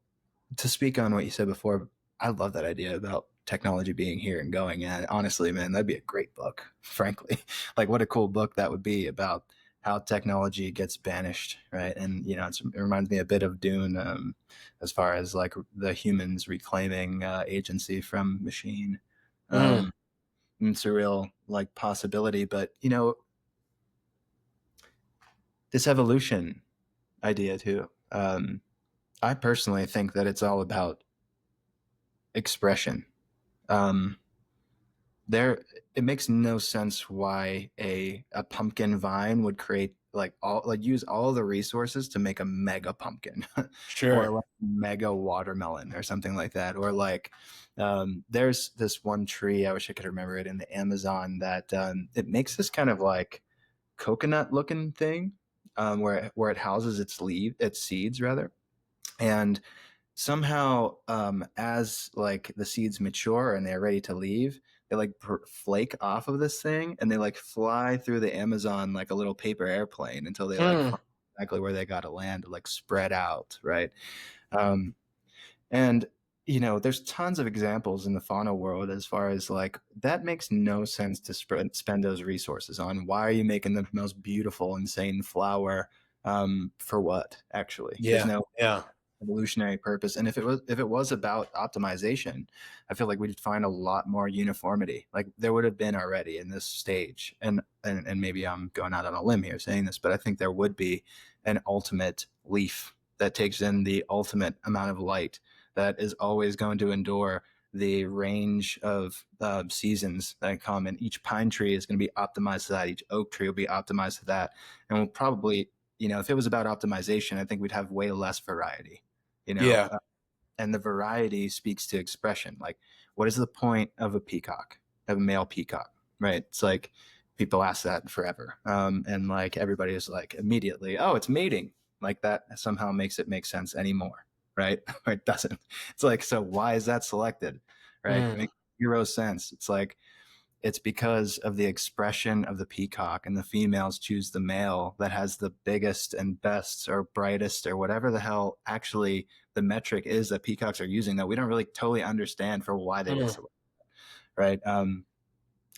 to speak on what you said before, I love that idea about technology being here and going. And honestly, man, that'd be a great book, frankly. Like, what a cool book that would be about how technology gets banished, right? And, it reminds me a bit of Dune, as far as like the humans reclaiming agency from machine. Mm. Um, and it's a real like possibility. But, this evolution idea too. I personally think that it's all about expression. Um, there it makes no sense why a pumpkin vine would create like use all the resources to make a mega pumpkin or Sure. like mega watermelon or something like that, or like there's this one tree, I wish I could remember it, in the Amazon that it makes this kind of like coconut looking thing, where it houses its seeds rather. And somehow, as like the seeds mature and they're ready to leave, they like flake off of this thing and they like fly through the Amazon like a little paper airplane until they like Mm. find exactly where they got to land, like spread out, right? um, and there's tons of examples in the fauna world as far as like that makes no sense to spend those resources on. Why are you making the most beautiful insane flower? For what? Actually, there's Yeah. no Yeah. evolutionary purpose. And if it was about optimization, I feel like we'd find a lot more uniformity. Like there would have been already in this stage. And maybe I'm going out on a limb here saying this, but I think there would be an ultimate leaf that takes in the ultimate amount of light, that is always going to endure the range of seasons that come. And each pine tree is going to be optimized to that. Each oak tree will be optimized to that. And we'll probably, if it was about optimization, I think we'd have way less variety, you know. Yeah. And the variety speaks to expression. Like, what is the point of a peacock, of a male peacock, right? It's like people ask that forever, and like everybody is like immediately, oh, it's mating. Like that somehow makes it make sense anymore, right? It doesn't. It's like, so why is that selected, right? It Mm. makes zero sense. It's like it's because of the expression of the peacock, and the females choose the male that has the biggest and best or brightest or whatever the hell actually the metric is that peacocks are using that we don't really totally understand for why they Mm. did so, right?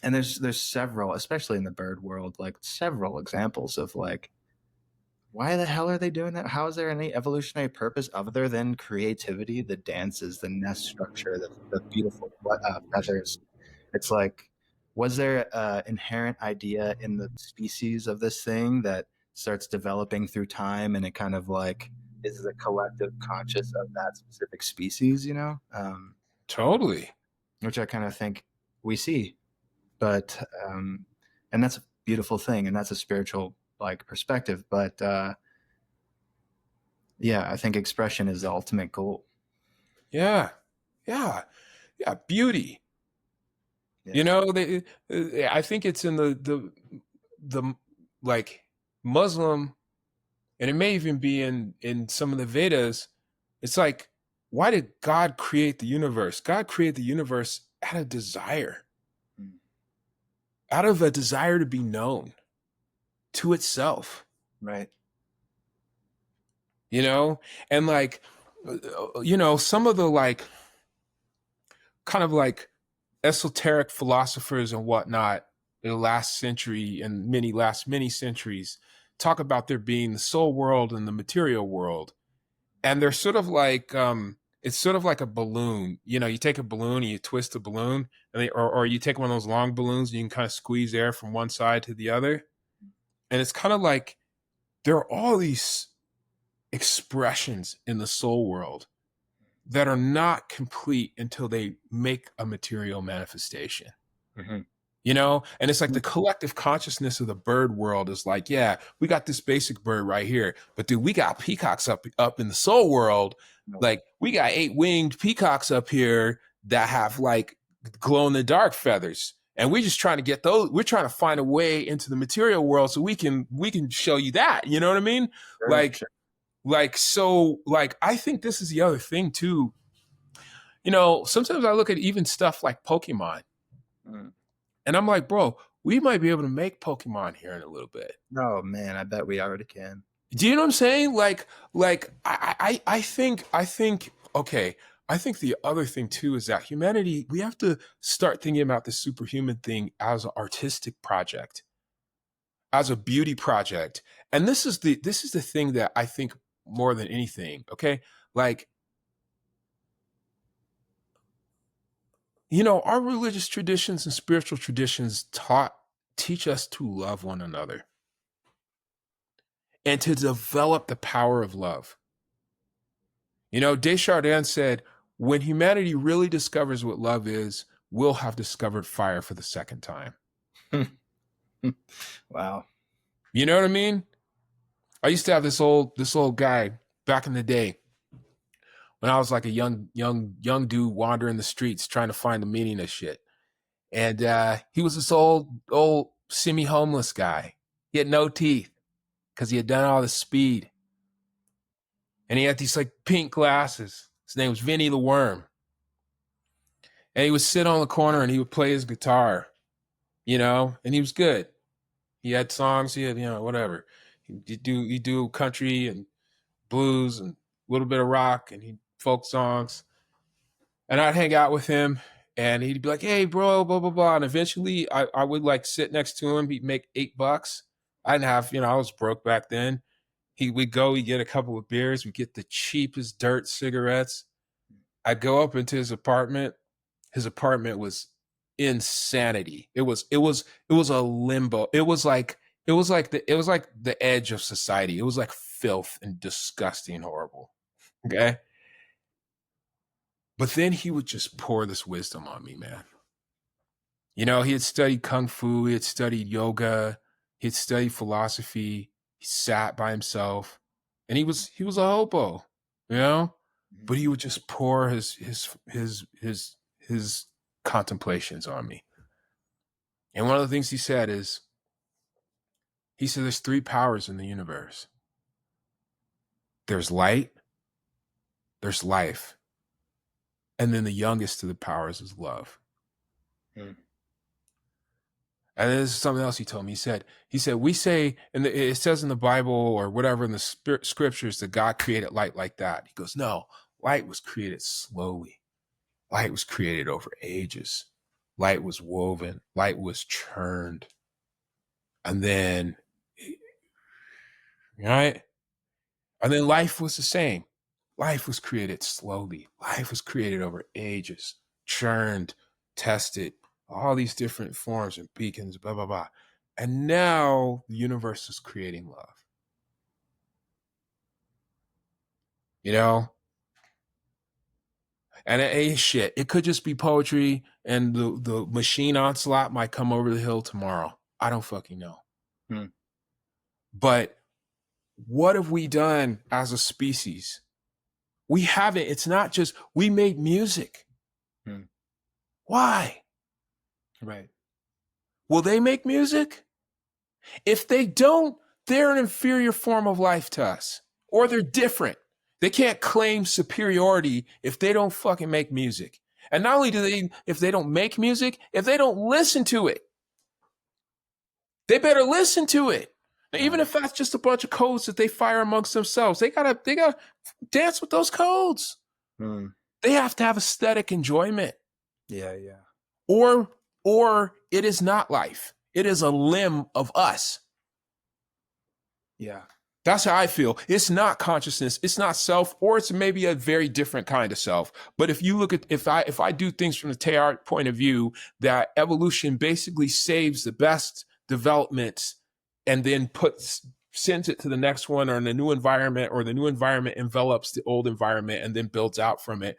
And there's several, especially in the bird world, like several examples of like, why the hell are they doing that? How is there any evolutionary purpose other than creativity? The dances, the nest structure, the beautiful feathers. It's like, was there an inherent idea in the species of this thing that starts developing through time, and it kind of like is the collective conscious of that specific species, you know? Totally. Which I kind of think we see, but and that's a beautiful thing, and that's a spiritual like perspective. But yeah, I think expression is the ultimate goal. Yeah. Yeah. Yeah. Beauty. You Yeah. know, I think it's in the like Muslim, and it may even be in some of the Vedas. It's like, why did God create the universe? God created the universe out of desire, Mm. out of a desire to be known to itself. Right. You know, and like, you know, some of the like kind of like esoteric philosophers and whatnot in the last century and many centuries talk about there being the soul world and the material world, and they're sort of like it's sort of like a balloon. You know, you take a balloon and you twist the balloon, and or you take one of those long balloons and you can kind of squeeze air from one side to the other, and it's kind of like there are all these expressions in the soul world that are not complete until they make a material manifestation. Mm-hmm. You know, and it's like the collective consciousness of the bird world is like, yeah, we got this basic bird right here, but dude, we got peacocks up in the soul world. No. Like, we got 8-winged peacocks up here that have like glow in the dark feathers, and we're just trying to get those. We're trying to find a way into the material world so we can show you that. You know what I mean? Sure, Like, sure. so like I think this is the other thing too. You know, sometimes I look at even stuff like Pokemon, Mm. and I'm like, bro, we might be able to make Pokemon here in a little bit. Oh man, I bet we already can. Do you know what I'm saying? Like I think okay. I think the other thing too is that humanity, we have to start thinking about the superhuman thing as an artistic project, as a beauty project. And this is the thing that I think more than anything, okay? Like, you know, our religious traditions and spiritual traditions teach us to love one another and to develop the power of love. You know, Desjardins said, when humanity really discovers what love is, we'll have discovered fire for the second time. Wow. You know what I mean? I used to have this old guy back in the day when I was like a young dude wandering the streets trying to find the meaning of shit. And he was this old semi-homeless guy. He had no teeth because he had done all the speed. And he had these like pink glasses. His name was Vinny the Worm. And he would sit on the corner and he would play his guitar, you know, and he was good. He had songs, he had, you know, whatever. He'd do country and blues and a little bit of rock, and he folk songs. And I'd hang out with him, and he'd be like, hey bro, blah blah blah. And eventually I would like sit next to him. He'd make $8. I didn't have, you know, I was broke back then. We'd get a couple of beers, we'd get the cheapest dirt cigarettes. I'd go up into his apartment. His apartment was insanity. It was a limbo. It was like the edge of society. It was like filth and disgusting and horrible. Okay. But then he would just pour this wisdom on me, man. You know, he had studied kung fu, he had studied yoga, he had studied philosophy, he sat by himself, and he was a hobo, you know? But he would just pour his contemplations on me. And one of the things he said is, he said there's three powers in the universe. There's light, there's life, and then the youngest of the powers is love. Mm. And this is something else he told me. He said, we say, and it says in the Bible or whatever in the scriptures that God created light like that. He goes, no, light was created slowly. Light was created over ages. Light was woven. Light was churned. And then, right? And then life was the same. Life was created slowly. Life was created over ages, churned, tested, all these different forms and beacons, blah, blah, blah. And now the universe is creating love. You know? And it ain't shit. It could just be poetry, and the machine onslaught might come over the hill tomorrow. I don't fucking know. Hmm. But what have we done as a species? We haven't. It's not just we made music. Hmm. Why? Right. Will they make music? If they don't, they're an inferior form of life to us, or they're different. They can't claim superiority if they don't fucking make music. And not only do they, if they don't make music, if they don't listen to it, they better listen to it. Now, even if that's just a bunch of codes that they fire amongst themselves, they gotta dance with those codes. Hmm. They have to have aesthetic enjoyment. Yeah, yeah. Or it is not life. It is a limb of us. Yeah. That's how I feel. It's not consciousness. It's not self, or it's maybe a very different kind of self. But if you look at, if I do things from the Teilhard point of view, that evolution basically saves the best developments and then sends it to the next one or in a new environment, or the new environment envelops the old environment and then builds out from it.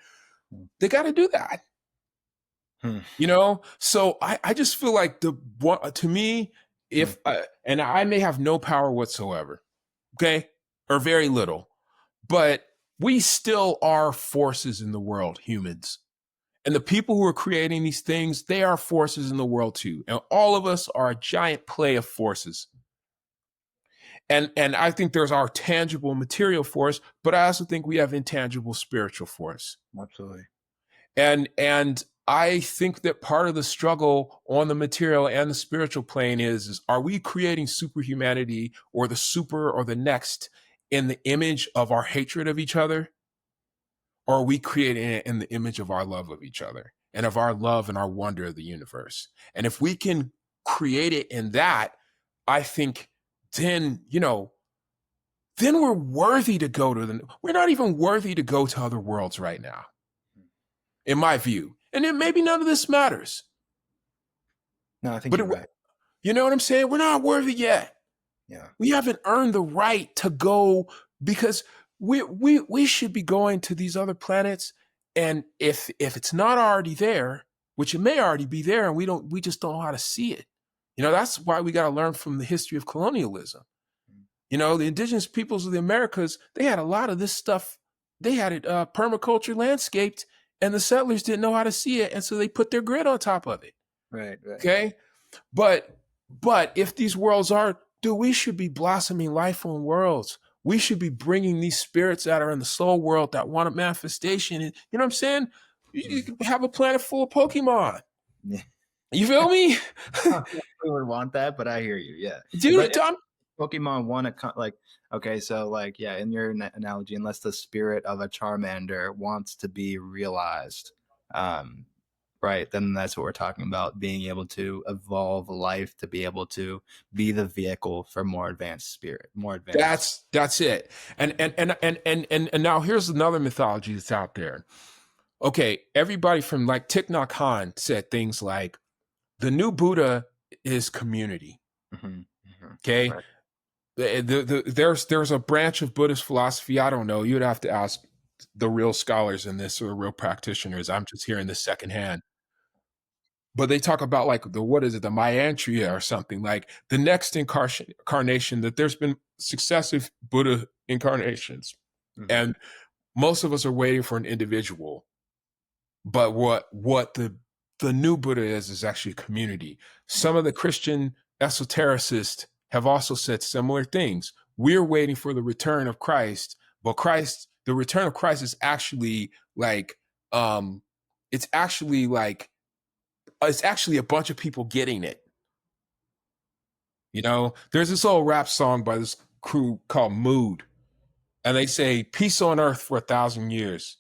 They got to do that. Hmm. You know, so I just feel like to me, if and I may have no power whatsoever, okay, or very little, but we still are forces in the world, humans. And the people who are creating these things, they are forces in the world too. And all of us are a giant play of forces. And I think there's our tangible material force, but I also think we have intangible spiritual force. Absolutely. And I think that part of the struggle on the material and the spiritual plane is are we creating superhumanity or the super or the next in the image of our hatred of each other? Or are we creating it in the image of our love of each other and of our love and our wonder of the universe? And if we can create it in that, I think then, then we're worthy to go we're not even worthy to go to other worlds right now, in my view. And then maybe none of this matters. No, I think But you're right. you know what I'm saying? We're not worthy yet. Yeah. We haven't earned the right to go, because we should be going to these other planets. And if it's not already there, which it may already be there, and we just don't know how to see it. That's why we got to learn from the history of colonialism. The indigenous peoples of the Americas, they had a lot of this stuff. They had it permaculture landscaped, and the settlers didn't know how to see it, and so they put their grid on top of it. Right. Okay, but if these worlds are, dude, we should be blossoming life on worlds. We should be bringing these spirits that are in the soul world that want a manifestation. And you know what I'm saying? You could have a planet full of Pokemon. Yeah. You feel me? We would want that, but I hear you. Yeah. Dude, But Pokemon want to okay, so like, yeah, in your analogy, unless the spirit of a Charmander wants to be realized, right, then that's what we're talking about, being able to evolve life to be able to be the vehicle for more advanced spirit, more advanced. that's it. And now here's another mythology that's out there. Okay, everybody from like Thich Nhat Hanh said things like the new Buddha is community. Mm-hmm. Mm-hmm. Okay. Right. There's a branch of Buddhist philosophy. I don't know. You'd have to ask the real scholars in this, or the real practitioners. I'm just hearing this secondhand. But they talk about like what is it, the Maitreya or something, like the next incarnation, that there's been successive Buddha incarnations. Mm-hmm. And most of us are waiting for an individual. But what the new Buddha is actually a community. Some of the Christian esotericists have also said similar things. We're waiting for the return of Christ, but the return of Christ is actually like, it's actually a bunch of people getting it. You know, there's this old rap song by this crew called Mood, and they say, "Peace on earth for 1,000 years.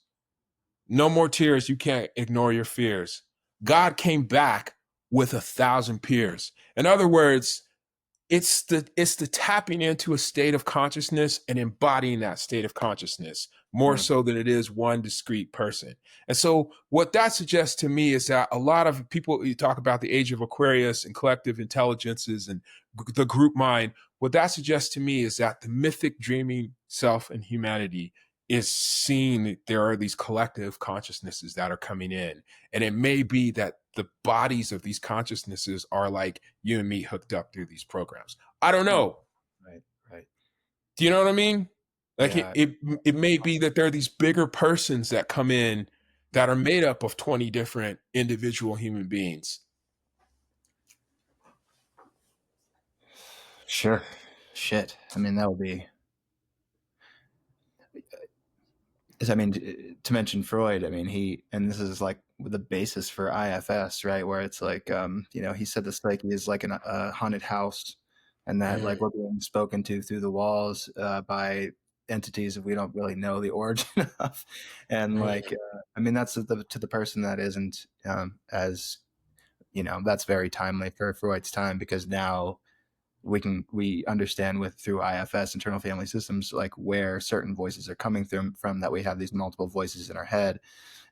No more tears. You can't ignore your fears. God came back with 1,000 peers." In other words, it's the tapping into a state of consciousness and embodying that state of consciousness more Mm, so than it is one discrete person. And so what that suggests to me is that a lot of people, you talk about the age of Aquarius and collective intelligences and the group mind, what that suggests to me is that the mythic dreaming self and humanity is seeing that there are these collective consciousnesses that are coming in, and it may be that the bodies of these consciousnesses are like you and me hooked up through these programs. I don't mm, know. right, right. Do you know what I mean? Like it, Yeah, it, it may be that there are these bigger persons that come in that are made up of 20 different individual human beings. sure. Shit. I mean, that would be. I mean, to mention Freud, I mean, and this is like the basis for IFS, right? Where it's like, he said the psyche is like a haunted house, and that like Mm, we're being spoken to through the walls by entities that we don't really know the origin of, and like, mm. I mean, that's to the person that isn't as that's very timely for Freud's time because now we understand with through IFS, internal family systems, like where certain voices are coming through from, that we have these multiple voices in our head.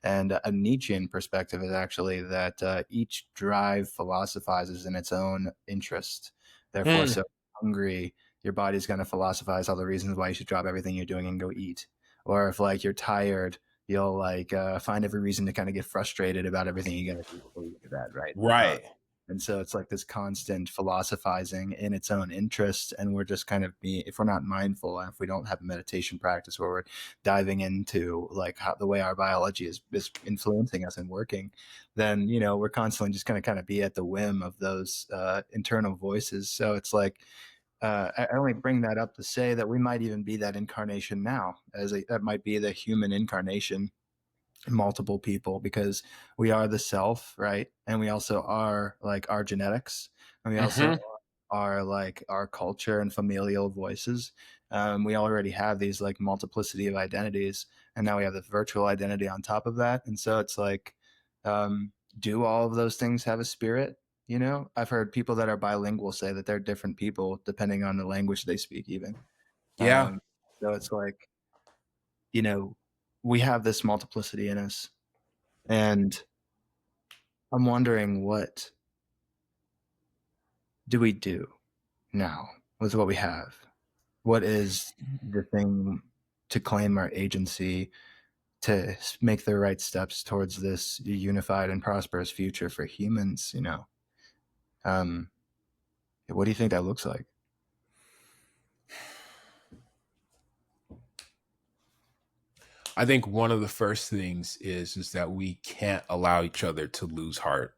And a Nietzschean perspective is actually that each drive philosophizes in its own interest. Therefore, Mm. so hungry, your body's going to philosophize all the reasons why you should drop everything you're doing and go eat. Or if like you're tired, you'll like find every reason to kind of get frustrated about everything you got to do before you get to bed, right? Right. And so it's like this constant philosophizing in its own interest. And we're just kind of if we're not mindful, and if we don't have a meditation practice where we're diving into like how the way our biology is influencing us and working, then, we're constantly just going to kind of be at the whim of those internal voices. So it's like, I only bring that up to say that we might even be that incarnation now, that might be the human incarnation, multiple people, because we are the self, right? And we also are like our genetics, and we also Hmm. are like our culture and familial voices. We already have these like multiplicity of identities, and now we have the virtual identity on top of that. And so it's like, do all of those things have a spirit? I've heard people that are bilingual say that they're different people depending on the language they speak, even. Yeah. um, so it's like, you know we have this multiplicity in us, and I'm wondering, what do we do now with what we have? What is the thing to claim our agency, to make the right steps towards this unified and prosperous future for humans? Um, what do you think that looks like? I think one of the first things is that we can't allow each other to lose heart,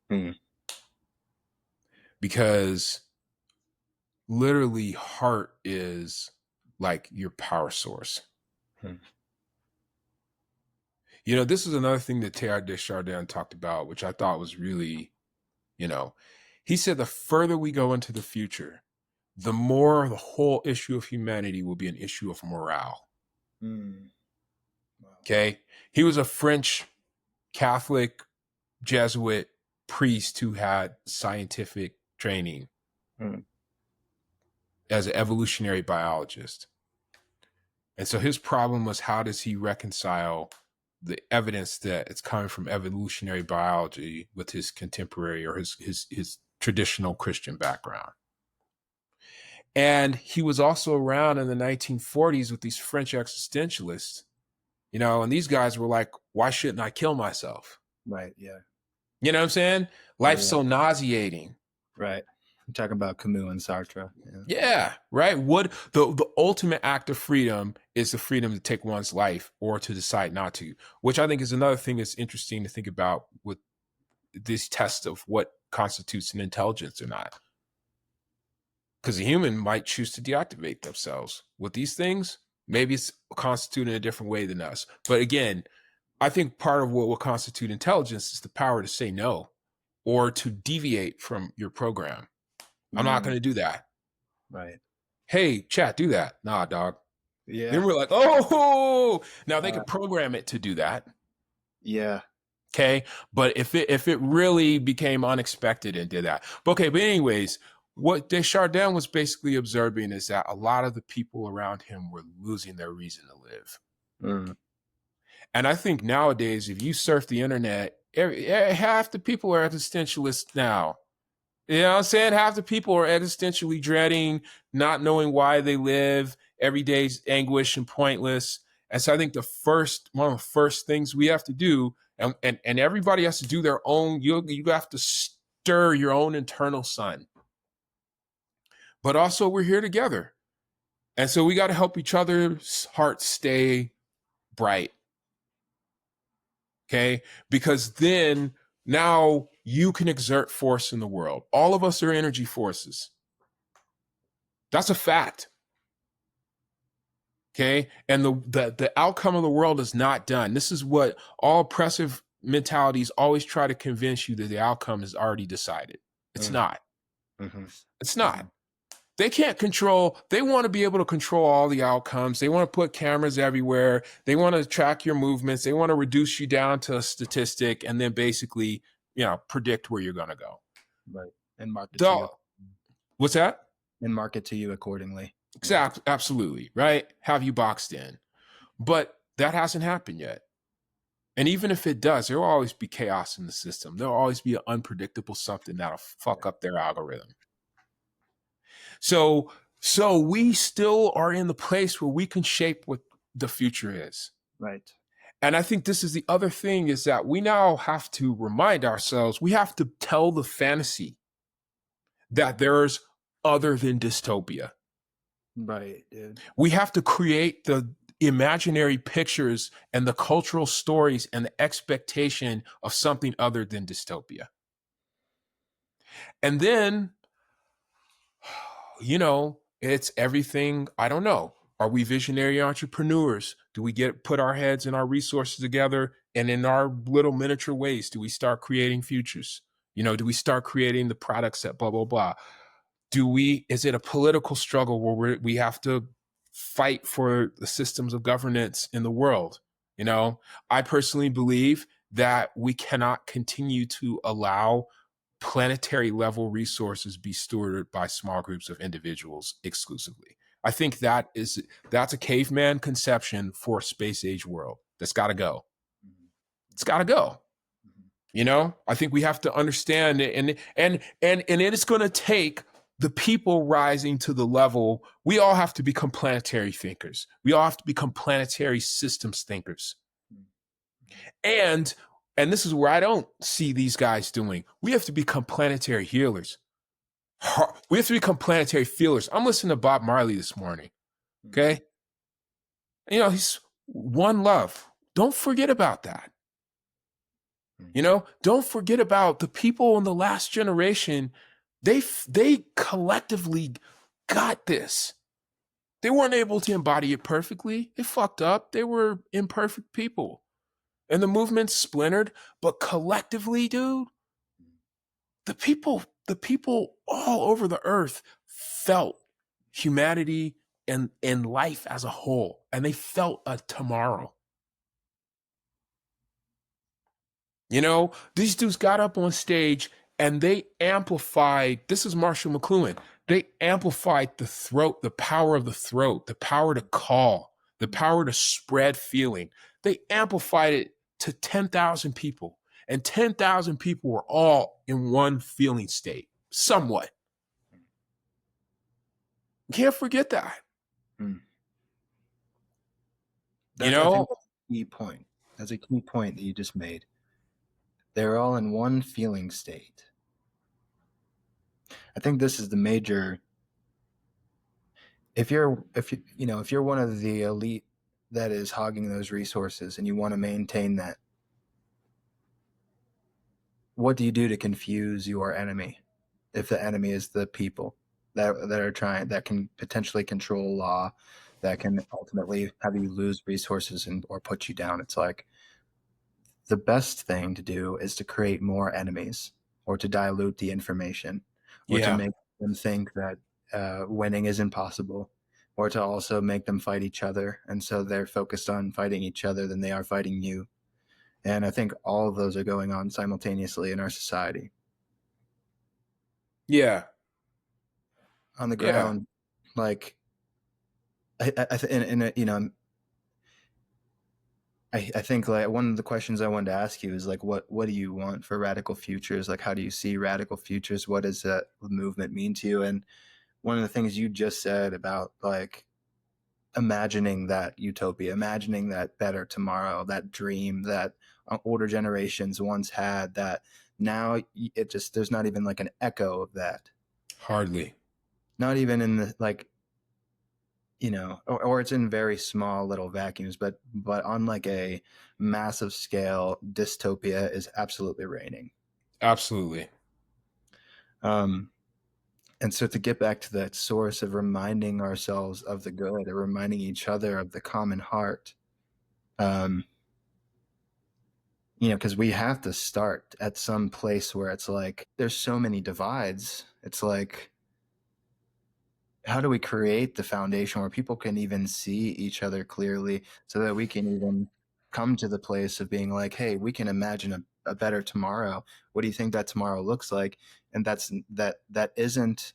Hmm. because literally heart is like your power source. Hmm. You know, this is another thing that Teilhard de Chardin talked about, which I thought was really, you know, he said the further we go into the future, the more the whole issue of humanity will be an issue of morale. Hmm. Wow. Okay. He was a French Catholic Jesuit priest who had scientific training Hmm. as an evolutionary biologist. And so his problem was, how does he reconcile the evidence that it's coming from evolutionary biology with his contemporary, or his traditional Christian background? And he was also around in the 1940s with these French existentialists, and these guys were like, why shouldn't I kill myself? Right. Yeah. You know what I'm saying? Yeah. Life's Yeah. so nauseating. Right. I'm talking about Camus and Sartre. Yeah. Yeah, right. What the ultimate act of freedom is the freedom to take one's life or to decide not to, which I think is another thing that's interesting to think about with this test of what constitutes an intelligence or not. Because a human might choose to deactivate themselves. With these things, maybe it's constituted in a different way than us. But again, I think part of what will constitute intelligence is the power to say no or to deviate from your program. I'm not Mm, going to do that. right. Hey, chat, do that. Nah, dog. Then Yeah. we're like, oh, now they Uh, could program it to do that. yeah. Okay. But if it really became unexpected and did that. But anyways, what Desjardins was basically observing is that a lot of the people around him were losing their reason to live. Mm, And I think nowadays, if you surf the internet, half the people are existentialists now. You know what I'm saying? Half the people are existentially dreading, not knowing why they live, every day's anguish and pointless. And so I think one of the first things we have to do, and everybody has to do their own, you have to stir your own internal sun. But also we're here together. And so we got to help each other's hearts stay bright. Okay. Because then now you can exert force in the world. All of us are energy forces. That's a fact. Okay. And the outcome of the world is not done. This is what all oppressive mentalities always try to convince you, that the outcome is already decided. It's mm, not. mm-hmm, It's mm-hmm, not. They can't control, they want to be able to control all the outcomes. They want to put cameras everywhere. They want to track your movements. They want to reduce you down to a statistic and then basically, predict where you're going to go. right. And market to you. The, what's that? And market to you accordingly. Yeah. Exactly. Absolutely. Right. Have you boxed in. But that hasn't happened yet. And even if it does, there will always be chaos in the system. There'll always be an unpredictable something that'll fuck up their algorithm. So we still are in the place where we can shape what the future is. Right. And I think this is the other thing, is that we now have to remind ourselves, we have to tell the fantasy that there's other than dystopia. Right, dude. We have to create the imaginary pictures and the cultural stories and the expectation of something other than dystopia. And then, it's everything. I don't know. Are we visionary entrepreneurs? Do we put our heads and our resources together, and in our little miniature ways, do we start creating futures? Do we start creating the products that blah, blah, blah? Is it a political struggle where we have to fight for the systems of governance in the world? I personally believe that we cannot continue to allow planetary level resources be stewarded by small groups of individuals exclusively. I think that's a caveman conception for a space age world. That's got to go. It's got to go. I think we have to understand it, and it is going to take the people rising to the level. We all have to become planetary thinkers. We all have to become planetary systems thinkers. And this is where I don't see these guys doing. We have to become planetary healers. We have to become planetary feelers. I'm listening to Bob Marley this morning. Okay. He's one love. Don't forget about that. Don't forget about the people in the last generation. They collectively got this. They weren't able to embody it perfectly. They fucked up. They were imperfect people. And the movement splintered, but collectively, dude, the people all over the earth felt humanity and life as a whole, and they felt a tomorrow. These dudes got up on stage and they amplified. This is Marshall McLuhan. They amplified the power of the throat, the power to call, the power to spread feeling. They amplified it to 10,000 people, and 10,000 people were all in one feeling state, somewhat. Can't forget that. Mm. You I think know? that's a key point. That's a key point that you just made. They're all in one feeling state. I think this is the major. If you're one of the elite that is hogging those resources and you want to maintain that, what do you do to confuse your enemy? If the enemy is the people that can potentially control law, that can ultimately have you lose resources or put you down, it's like the best thing to do is to create more enemies, or to dilute the information, or to Yeah. make them think that winning is impossible, or to also make them fight each other. And so they're focused on fighting each other than they are fighting you. And I think all of those are going on simultaneously in our society. Yeah. On the Yeah. ground, like, you know, I think like one of the questions I wanted to ask you is like, what do you want for radical futures? Like, how do you see radical futures? What does that movement mean to you? And one of the things you just said about like imagining that utopia, imagining that better tomorrow, that dream that older generations once had, that now it just, there's not even like an echo of that. Hardly. Not even in the like, or it's in very small little vacuums, but on like a massive scale, dystopia is absolutely reigning. Absolutely. Um, and so to get back to that source of reminding ourselves of the good, or reminding each other of the common heart, um, because we have to start at some place where it's like there's so many divides. It's like, how do we create the foundation where people can even see each other clearly, so that we can even come to the place of being like, hey, we can imagine a better tomorrow. What do you think that tomorrow looks like? And that isn't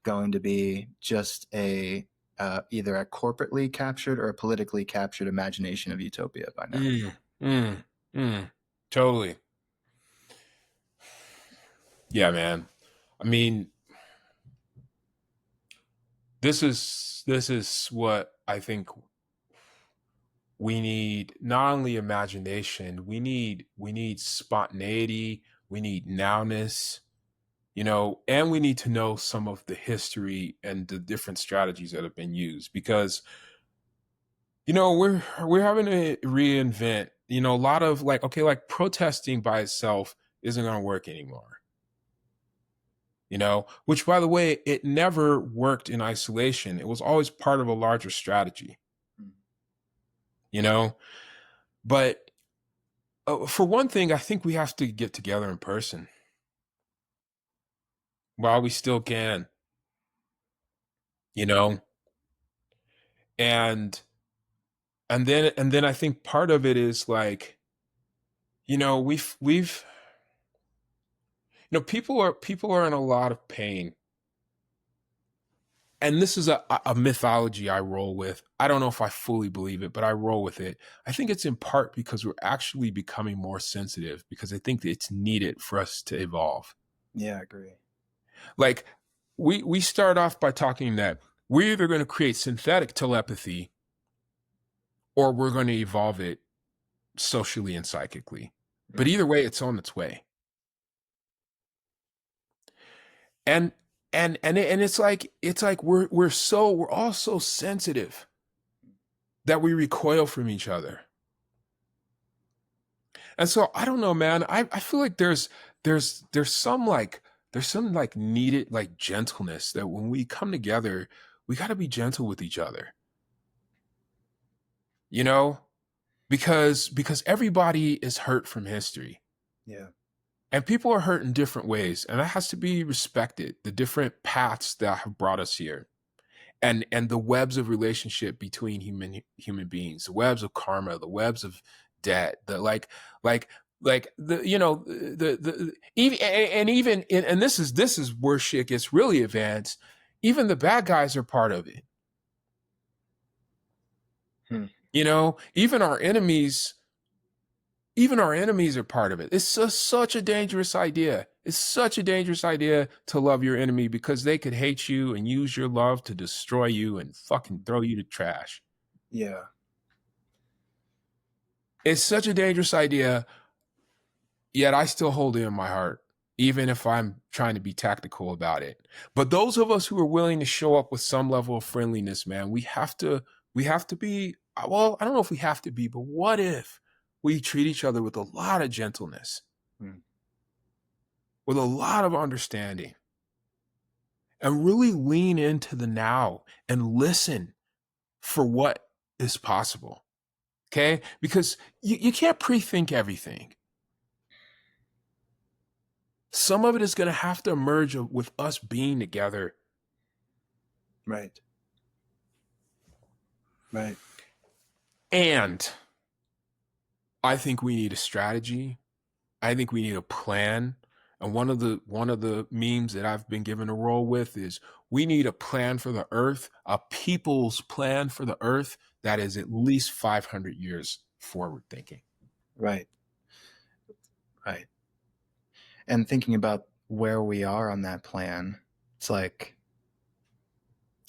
going to be just a either a corporately captured or a politically captured imagination of utopia by now. Mm, mm, mm. Totally. Yeah, man. I mean, this is what I think we need. Not only imagination, we need spontaneity, we need nowness, and we need to know some of the history and the different strategies that have been used, because we're having to reinvent, a lot of, like, okay, like protesting by itself isn't going to work anymore. Which, by the way, it never worked in isolation. It was always part of a larger strategy, you know? But for one thing, I think we have to get together in person while we still can, you know? And and then I think part of it is like, we've people are in a lot of pain. And this is a mythology I roll with. I don't know if I fully believe it, but I roll with it. I think it's in part because we're actually becoming more sensitive, because I think that it's needed for us to evolve. Yeah, I agree. Like, we start off by talking that we're either going to create synthetic telepathy, or we're going to evolve it socially and psychically. But Mm. either way, it's on its way. And it's like we're all so sensitive that we recoil from each other. And so I don't know, man. I feel like there's some like needed like gentleness, that when we come together, we got to be gentle with each other. You know, because everybody is hurt from history, Yeah. and people are hurt in different ways, and that has to be respected. The different paths that have brought us here, and the webs of relationship between human beings, the webs of karma, the webs of debt, the like the the even, and even and this is where shit gets really advanced. Even the bad guys are part of it. Hmm. Even our enemies are part of it. It's such a dangerous idea. It's such a dangerous idea to love your enemy, because they could hate you and use your love to destroy you and fucking throw you to trash. Yeah. It's such a dangerous idea, yet I still hold it in my heart, even if I'm trying to be tactical about it. But those of us who are willing to show up with some level of friendliness, man, we have to be, well, I don't know if we have to be, but what if we treat each other with a lot of gentleness, Hmm. with a lot of understanding, and really lean into the now and listen for what is possible. Okay? Because you can't pre-think everything. some of it is going to have to emerge with us being together. Right. Right. And I think we need a strategy. I think we need a plan. And one of the memes that I've been given a role with is we need a plan for the earth, a people's plan for the earth that is at least 500 years forward thinking. Right. Right. And thinking about where we are on that plan, it's like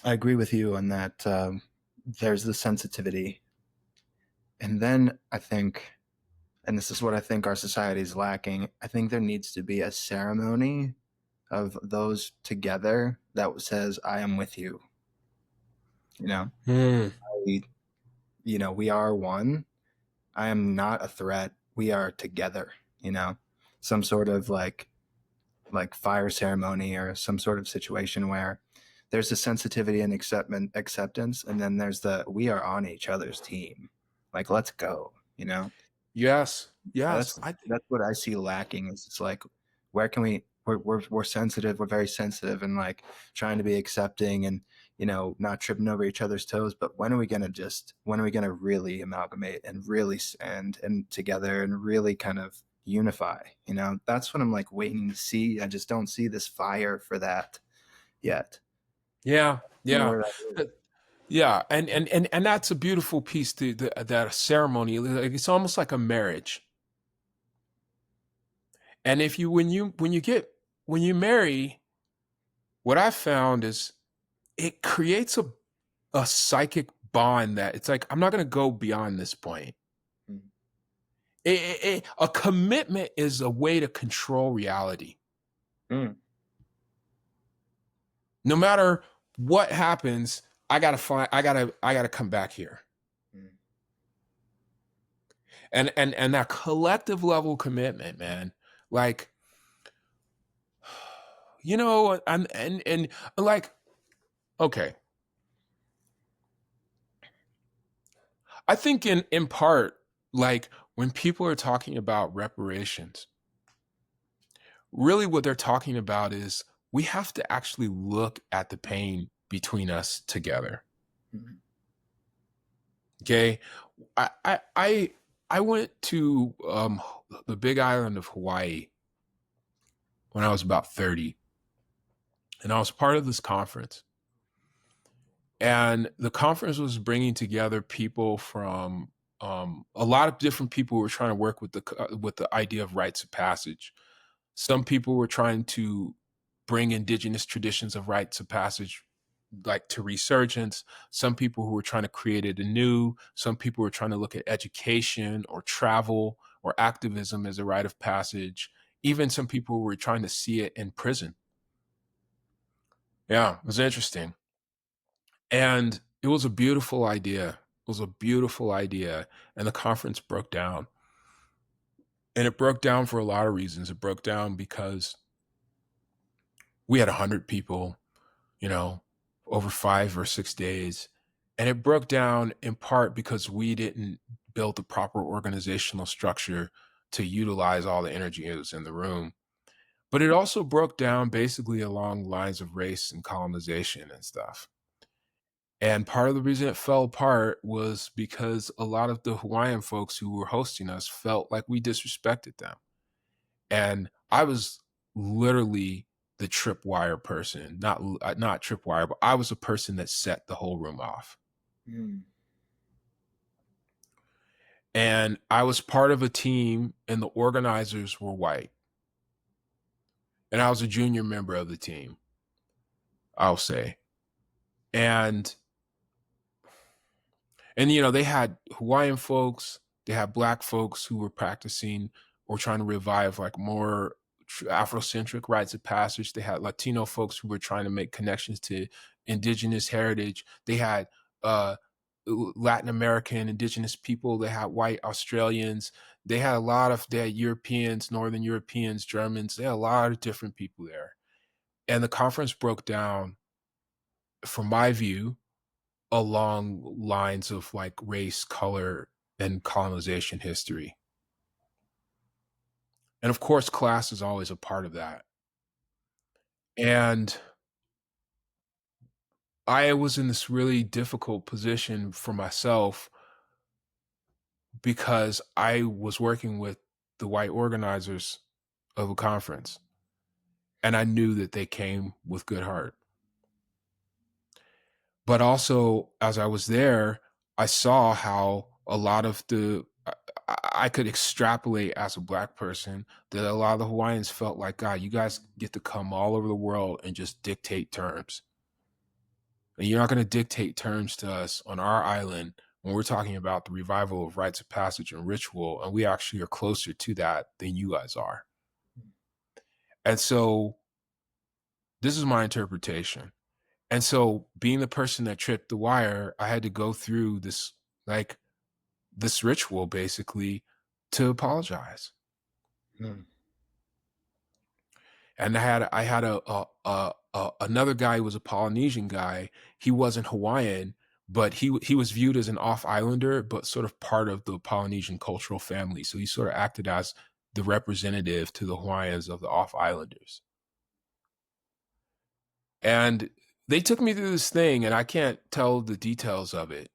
I agree with you on that. There's the sensitivity, and then I think, and this is what I think our society is lacking. I think there needs to be a ceremony of those together that says, "I am with you." You know, Hmm. we, we are one. I am not a threat. We are together. You know, some sort of like fire ceremony or some sort of situation where there's a sensitivity and acceptance, and then there's the we are on each other's team. Like, let's go. Yes. Yes. That's I think. that's what I see lacking. Is it's like, where can we? We're sensitive. We're very sensitive, and like trying to be accepting, and not tripping over each other's toes. But when are we gonna really amalgamate and really stand and together and really kind of unify? That's what I'm like waiting to see. I just don't see this fire for that yet. Yeah. I don't know Yeah. where that is. Yeah, and that's a beautiful piece to that ceremony. Like, it's almost like a marriage. And if you when you marry, what I found is it creates a psychic bond that it's like I'm not going to go beyond this point. Mm. A commitment is a way to control reality. Mm. No matter what happens, I gotta come back here. Mm. And that collective level commitment, man. Like, and like, okay, I think in part, like, when people are talking about reparations, really what they're talking about is we have to actually look at the pain between us together. Mm. Okay. I went to the big island of Hawaii when I was about 30, and I was part of this conference. And the conference was bringing together people from a lot of different people who were trying to work with the idea of rites of passage. Some people were trying to bring indigenous traditions of rites of passage like to resurgence. Some people who were trying to create it anew. Some people were trying to look at education or travel or activism as a rite of passage. Even some people were trying to see it in prison. Yeah, it was interesting. And it was a beautiful idea. It was a beautiful idea. And the conference broke down. And it broke down for a lot of reasons. It broke down because we had 100 people, you know, over 5 or 6 days. And it broke down in part because we didn't build the proper organizational structure to utilize all the energy that was in the room. But it also broke down basically along lines of race and colonization and stuff. And part of the reason it fell apart was because a lot of the Hawaiian folks who were hosting us felt like we disrespected them. And I was literally the tripwire person, not tripwire, but I was the person that set the whole room off. Mm. And I was part of a team, and the organizers were white. And I was a junior member of the team, I'll say. And they had Hawaiian folks, they had black folks who were practicing or trying to revive like more Afrocentric rites of passage. They had Latino folks who were trying to make connections to indigenous heritage. They had Latin American indigenous people. They had white Australians. They had Europeans, Northern Europeans, Germans. They had a lot of different people there. And the conference broke down, from my view, along lines of like race, color, and colonization history. And of course, class is always a part of that. And I was in this really difficult position for myself because I was working with the white organizers of a conference, and I knew that they came with good heart. But also, as I was there, I saw how a lot of I could extrapolate as a black person that a lot of the Hawaiians felt like, God, you guys get to come all over the world and just dictate terms. And you're not going to dictate terms to us on our island when we're talking about the revival of rites of passage and ritual. And we actually are closer to that than you guys are. And so this is my interpretation. And so being the person that tripped the wire, I had to go through like this ritual basically to apologize. Mm. And I had another guy who was a Polynesian guy. He wasn't Hawaiian, but he was viewed as an off islander, but sort of part of the Polynesian cultural family. So he sort of acted as the representative to the Hawaiians of the off islanders. And they took me through this thing, and I can't tell the details of it.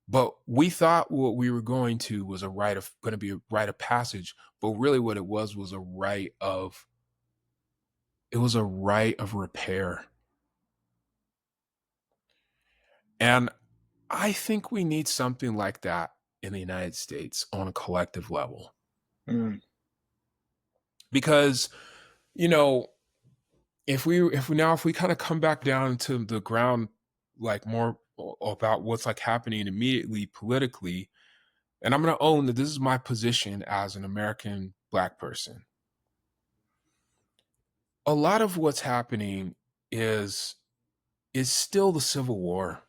But we thought what we were going to was going to be a rite of passage, but really what it was a rite of repair. And I think we need something like that in the United States on a collective level. Mm. Because, you know, if we kind of come back down to the ground, like more about what's like happening immediately politically, and I'm going to own that this is my position as an American black person. A lot of what's happening is still the Civil War.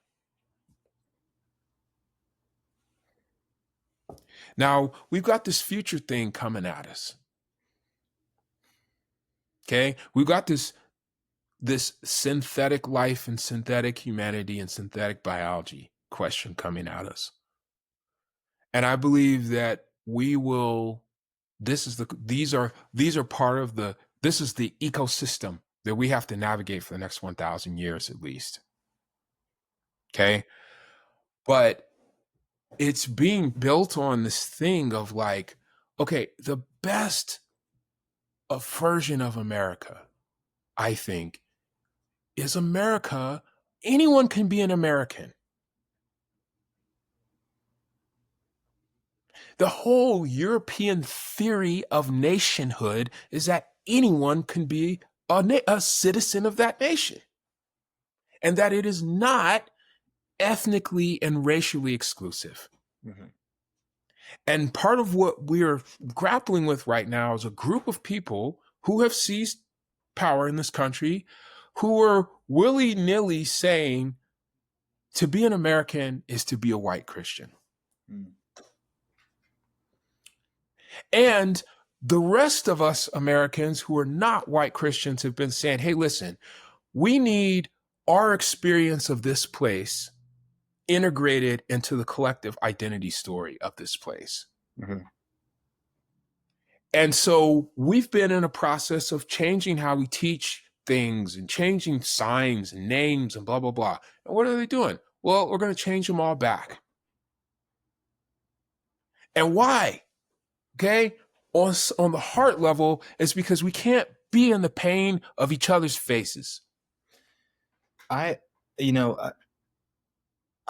Now, we've got this future thing coming at us. Okay? We've got this synthetic life and synthetic humanity and synthetic biology question coming at us. And I believe that we will these are part of this is the ecosystem that we have to navigate for the next 1,000 years at least. Okay? But it's being built on this thing of like, okay, the best version of America, I think, is America. Anyone can be an American. The whole European theory of nationhood is that anyone can be a citizen of that nation, and that it is not ethnically and racially exclusive. Mm-hmm. And part of what we're grappling with right now is a group of people who have seized power in this country who are willy-nilly saying to be an American is to be a white Christian. Mm. And the rest of us Americans who are not white Christians have been saying, hey, listen, we need our experience of this place integrated into the collective identity story of this place. Mm-hmm. And so we've been in a process of changing how we teach things and changing signs and names and blah, blah, blah. And what are they doing? Well, we're going to change them all back. And why? Okay? On the heart level, it's because we can't be in the pain of each other's faces. I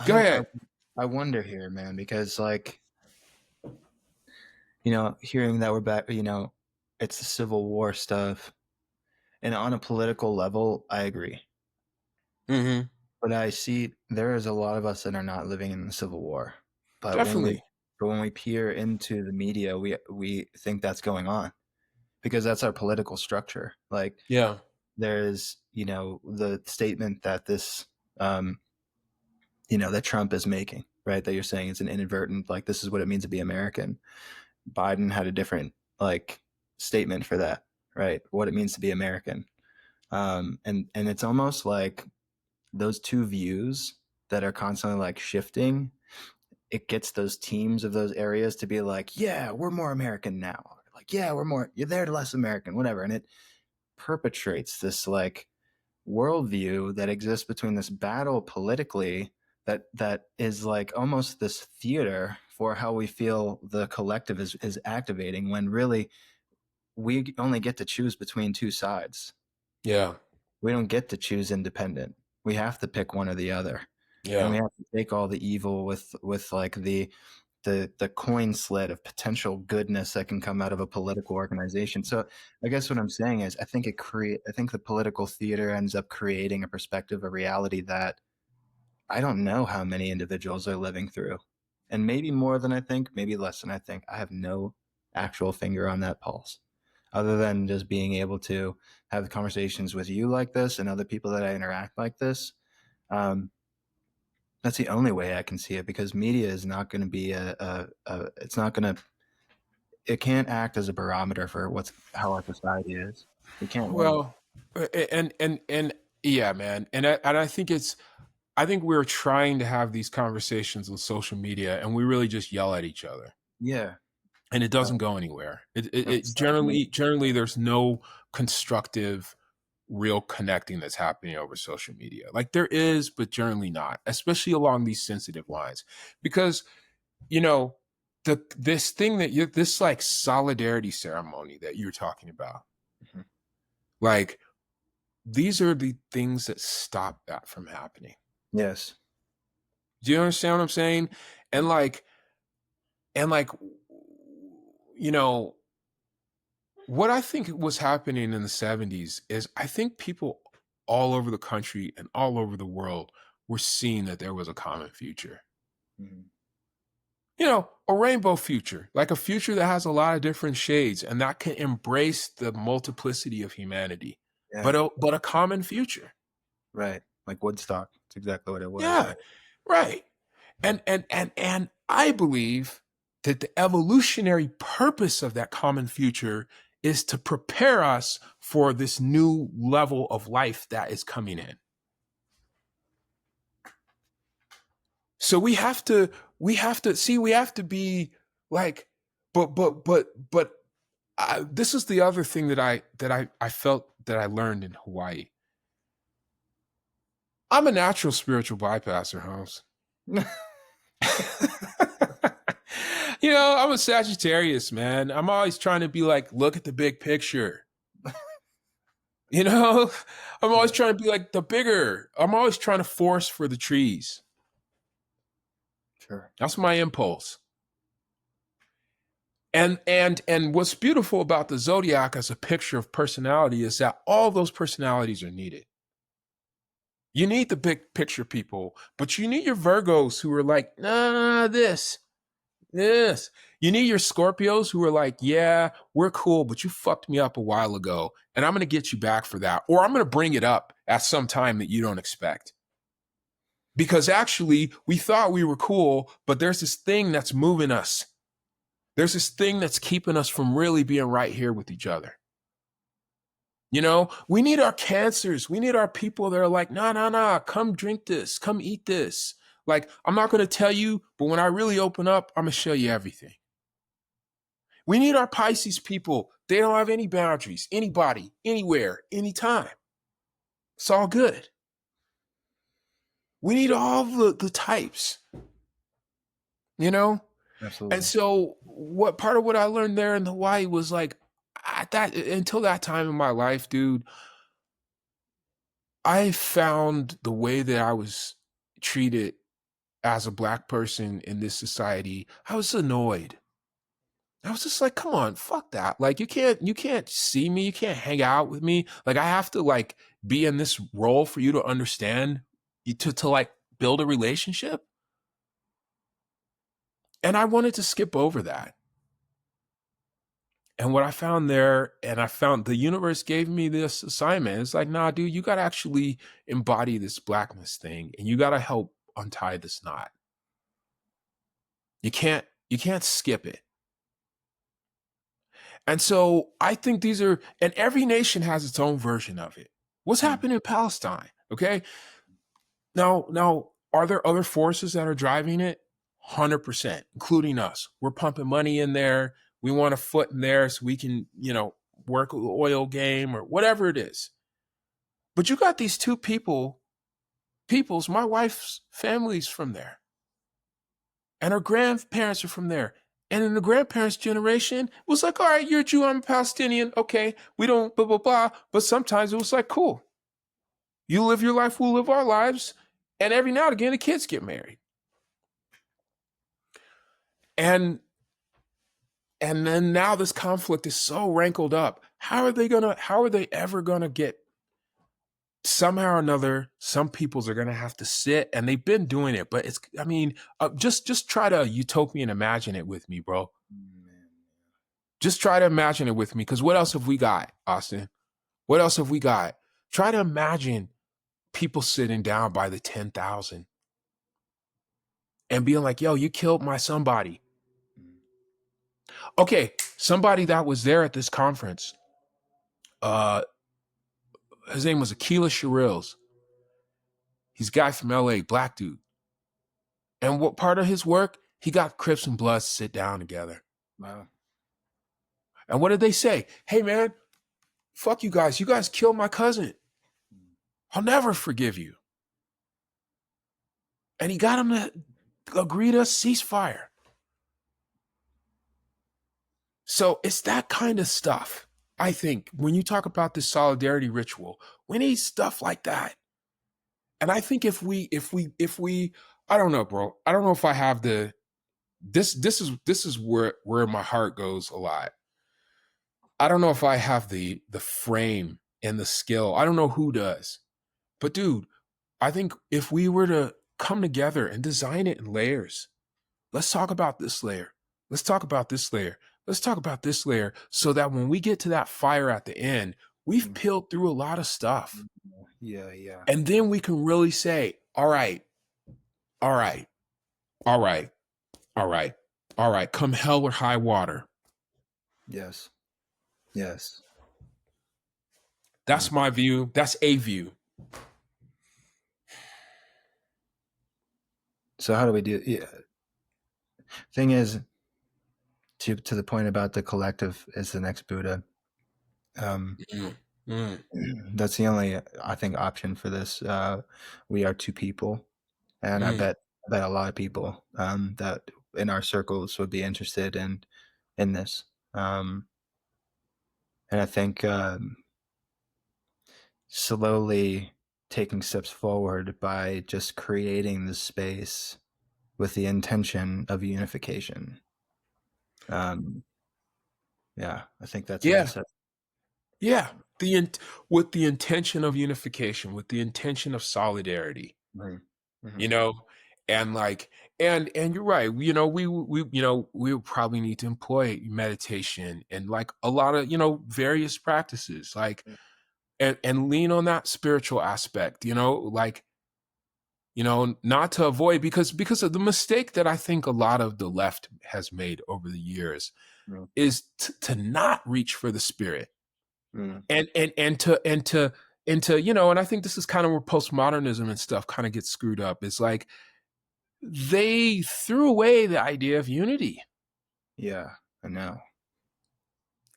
Go ahead. I wonder here, man, because like, hearing that we're back, it's the Civil War stuff. And on a political level, I agree. Mm-hmm. But I see there is a lot of us that are not living in the Civil War. But Definitely. when we peer into the media, we think that's going on because that's our political structure. Like, Yeah. there's, the statement that this, that Trump is making, right? That you're saying it's an inadvertent, like, this is what it means to be American. Biden had a different, like, statement for that, right? What it means to be American. And it's almost like those two views that are constantly like shifting, it gets those teams of those areas to be like, yeah, we're more American now. like, yeah, you're there to less American, whatever. And it perpetrates this like worldview that exists between this battle politically that is like almost this theater for how we feel the collective is activating, when really we only get to choose between two sides. Yeah. We don't get to choose independent. We have to pick one or the other. And we Yeah. have to take all the evil with like the coin slit of potential goodness that can come out of a political organization. So I guess what I'm saying is I think the political theater ends up creating a perspective, a reality that I don't know how many individuals are living through. And maybe more than I think, maybe less than I think. I have no actual finger on that pulse, other than just being able to have conversations with you like this and other people that I interact like this. Um, that's the only way I can see it, because media is not going to be it's not going to, it can't act as a barometer for how our society is. It can't win. Well, and yeah, man. And I think I think we're trying to have these conversations on social media, and we really just yell at each other, Yeah. and it Uh, doesn't go anywhere. It that's stagnant. generally there's no constructive, real connecting that's happening over social media. Like there is, but generally not, especially along these sensitive lines, because you know this thing that you this like solidarity ceremony that you're talking about, Mhm. like these are the things that stop that from happening. Yes. Do you understand what I'm saying? And like, and like, you know, what I think was happening in the 70s is I think people all over the country and all over the world were seeing that there was a common future. Mhm. A rainbow future, like a future that has a lot of different shades and that can embrace the multiplicity of humanity, Yeah. but a common future. Right. Like Woodstock. It's exactly what it was. Yeah, Right. right. And I believe that the evolutionary purpose of that common future is to prepare us for this new level of life that is coming in. So we have to be like, but this is the other thing I felt that I learned in Hawaii. I'm a natural spiritual bypasser, Holmes. I'm a Sagittarius, man. I'm always trying to be like, look at the big picture. You know, I'm always Yeah. trying to be like the bigger. I'm always trying to force for the trees. Sure. That's my impulse. And what's beautiful about the zodiac as a picture of personality is that all those personalities are needed. You need the big picture people, but you need your Virgos who are like, nah, this. You need your Scorpios who are like, yeah, we're cool, but you fucked me up a while ago, and I'm going to get you back for that. Or I'm going to bring it up at some time that you don't expect. Because actually, we thought we were cool, but there's this thing that's moving us. There's this thing that's keeping us from really being right here with each other. We need our cancers. We need our people that are like, nah, come drink this, come eat this. Like, I'm not going to tell you, but when I really open up, I'm going to show you everything. We need our Pisces people. They don't have any boundaries, anybody, anywhere, anytime. It's all good. We need all the types, you know? And Absolutely. so what part of what I learned there in Hawaii was like, that until that time in my life, dude, I found the way that I was treated as a black person in this society, I was annoyed. I was just like, come on, fuck that. Like you can't see me, you can't hang out with me. Like I have to like be in this role for you to understand, to like build a relationship. And I wanted to skip over that. And what I found there, and I found the universe gave me this assignment. It's like, nah, dude, you gotta actually embody this blackness thing and you gotta help untie this knot. You can't skip it. And so I think and every nation has its own version of it. What's Mm. happening in Palestine? Okay. Now, are there other forces that are driving it? 100%, including us. We're pumping money in there. We want a foot in there so we can, work the oil game or whatever it is. But you got these two peoples, my wife's family's from there, and her grandparents are from there. And in the grandparents' generation, it was like, all right, you're a Jew, I'm a Palestinian. Okay, we don't blah, blah, blah. But sometimes it was like, cool. You live your life, we'll live our lives. And every now and again, the kids get married. And then now this conflict is so rankled up. How are they ever gonna get somehow or another, some peoples are gonna have to sit, and they've been doing it, but just try to utopian imagine it with me, bro. Man. Just try to imagine it with me, because what else have we got, Austin? What else have we got? Try to imagine people sitting down by the 10,000 and being like, yo, you killed my somebody. Okay, somebody that was there at this conference, uh, his name was Aquila Sherrills. He's a guy from LA, black dude. And what part of his work? He got Crips and Bloods to sit down together. Wow. And what did they say? Hey, man, fuck you guys. You guys killed my cousin. I'll never forgive you. And he got him to agree to a ceasefire. So it's that kind of stuff. I think when you talk about this solidarity ritual, we need stuff like that. And I think if we, I don't know, bro. I don't know if I have this is where my heart goes a lot. I don't know if I have the frame and the skill. I don't know who does. But dude, I think if we were to come together and design it in layers, let's talk about this layer. Let's talk about this layer. Let's talk about this layer so that when we get to that fire at the end, we've peeled through a lot of stuff. Yeah, yeah. And then we can really say, all right, all right, all right, all right, all right, come hell or high water. Yes. Yes. That's my view. That's a view. So how do we do? Yeah. Thing is, to the point about the collective is the next Buddha. Mm, mm, That's the only, I think, option for this. We are two people, and mm. I bet a lot of people that in our circles would be interested in this. And I think slowly taking steps forward by just creating the space with the intention of unification. Um, yeah, I think that's a Yeah, necessity. yeah. With the intention of unification, with the intention of solidarity, Mm-hmm. you know, and like, and you're right. We would probably need to employ meditation and like a lot of various practices, like and lean on that spiritual aspect. Like not to avoid because of the mistake that I think a lot of the left has made over the years Mm-hmm. is to not reach for the spirit Mm-hmm. and to and I think this is kind of where postmodernism and stuff kind of gets screwed up. It's like they threw away the idea of unity. Yeah, I know.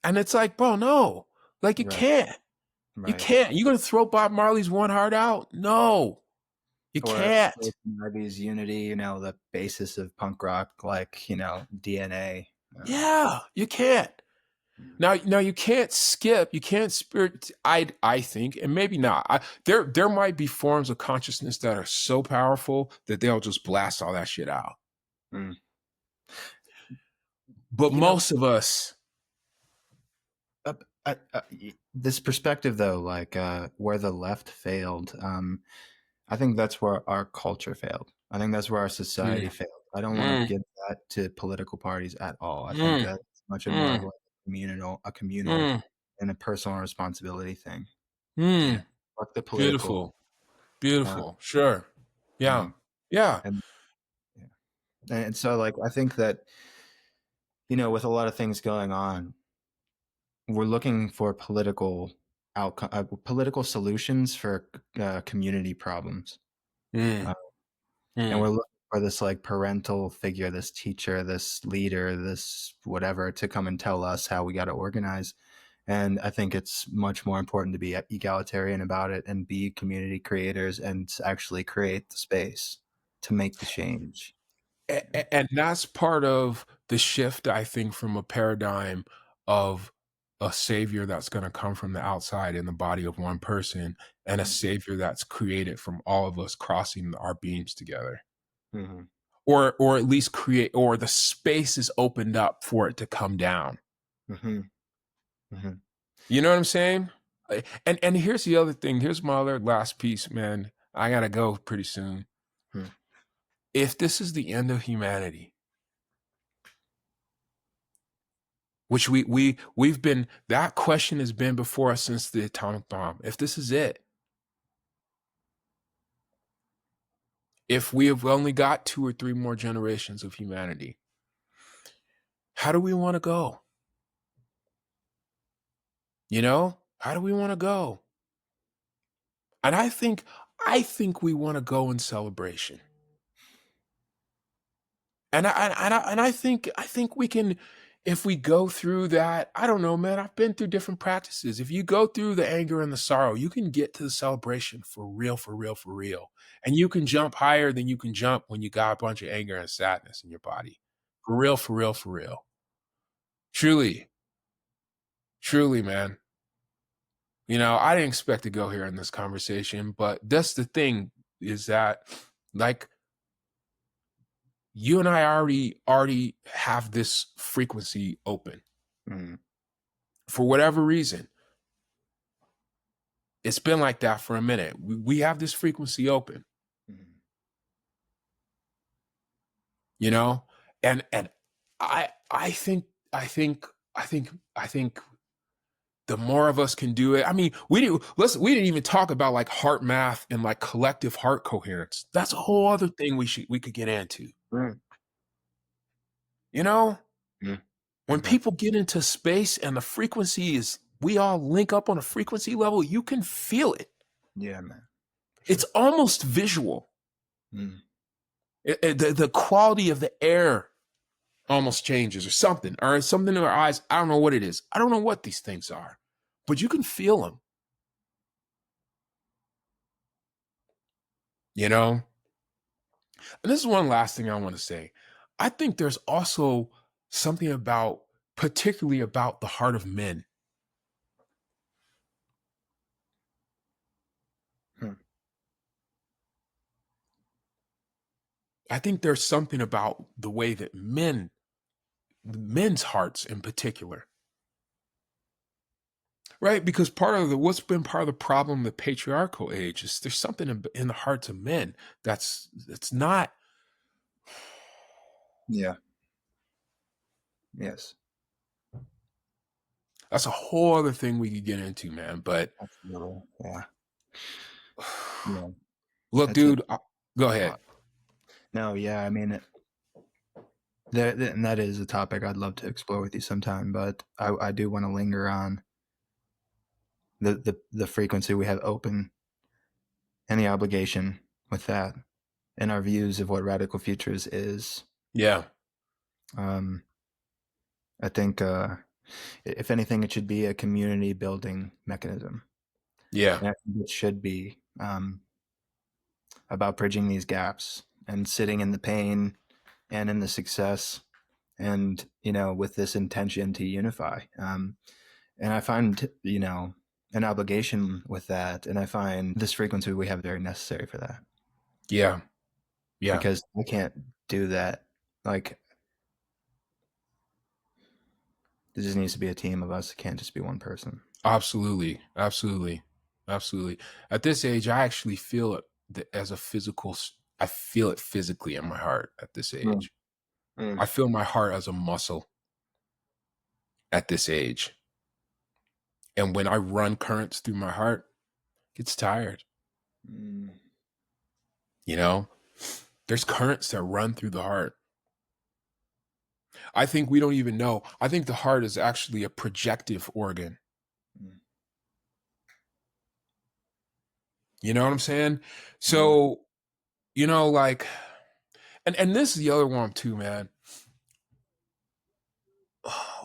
And it's like, bro, no. Like Right, you right. can't. You're gonna throw Bob Marley's One Heart out? No, you Or can't. Ivy's Unity, the basis of punk rock, like, DNA. Yeah, you can't. Now you can't skip. You can't spirit. I think, and maybe not. There might be forms of consciousness that are so powerful that they'll just blast all that shit out. Mm. But You know, most of us, uh, this perspective, though, like where the left failed, I think that's where our culture failed. I think that's where our society mm, failed. I don't want to mm, give that to political parties at all. I think mm, that's much more of mm, like a communal mm, and a personal responsibility thing. Yeah, mm. fuck the political. Beautiful, Uh, beautiful. Sure. Yeah, mm, yeah. and yeah. And so, like, I think that with a lot of things going on, we're looking for political solutions for community problems, Mm, uh, and mm, we're looking or this like parental figure, this teacher, this leader, this whatever to come and tell us how we got to organize. And I think it's much more important to be egalitarian about it and be community creators and actually create the space to make the change. And that's part of the shift, I think, from a paradigm of a savior that's going to come from the outside in the body of one person, and a savior that's created from all of us crossing our beams together, Mm-hmm. or at least create, or the space is opened up for it to come down. Mm-hmm. Mm-hmm. You know what I'm saying? And here's the other thing. Here's my other last piece, man. I gotta go pretty soon. Mm-hmm. If this is the end of humanity, which we've been, that question has been before us since the atomic bomb. If this is it, if we have only got 2 or 3 more generations of humanity, how do we want to go? You know, how do we want to go? And I think we want to go in celebration. And I think we can, if we go through that. I don't know, man. I've been through different practices. If you go through the anger and the sorrow, you can get to the celebration for real, for real, for real. And you can jump higher than you can jump when you got a bunch of anger and sadness in your body. For real, for real, for real. Truly, truly, man. I didn't expect to go here in this conversation, but that's the thing, is that, like, you and I already have this frequency open. Mm-hmm. For whatever reason, it's been like that for a minute. We have this frequency open, Mm-hmm. you know? And I think the more of us can do it. I mean, we didn't even talk about like heart math and like collective heart coherence. That's a whole other thing we could get into. Mm-hmm. You know? Mm-hmm. When Okay. people get into space and the frequency is, we all link up on a frequency level, you can feel it. Yeah, man. It's Sure. almost visual. Mm. The quality of the air almost changes, or something in our eyes. I don't know what it is. I don't know what these things are, but you can feel them, you know? And this is one last thing I want to say. I think there's also something about, particularly about the heart of men. Mm. I think there's something about the way that men's hearts in particular, right? Because what's been part of the problem of the patriarchal age is there's something in the hearts of men that's not. Yeah. Yes. That's a whole other thing we could get into, man. But Absolutely. Yeah. Yeah. look, It's a dude, go ahead. lot. No, yeah, I mean, and that is a topic I'd love to explore with you sometime, but I do want to linger on the frequency we have open and the obligation with that and our views of what radical futures is. Yeah, Um, I think, if anything, it should be a community building mechanism. yeah, And I think it should be about bridging these gaps and sitting in the pain and in the success and, with this intention to unify. And I find, an obligation with that. And I find this frequency we have very necessary for that yeah, yeah. because I can't do that. Like, there just needs to be a team of us. It can't just be one person. Absolutely, absolutely, absolutely. At this age, I actually feel it as a physical. I feel it physically in my heart at this Mm, age. mm, I feel my heart as a muscle at this age. And when I run currents through my heart, it gets tired. mm. You know, there's currents that run through the heart. I think we don't even know. I think the heart is actually a projective organ. Mm. You know what I'm saying? Yeah. So, like, And this is the other one too, man.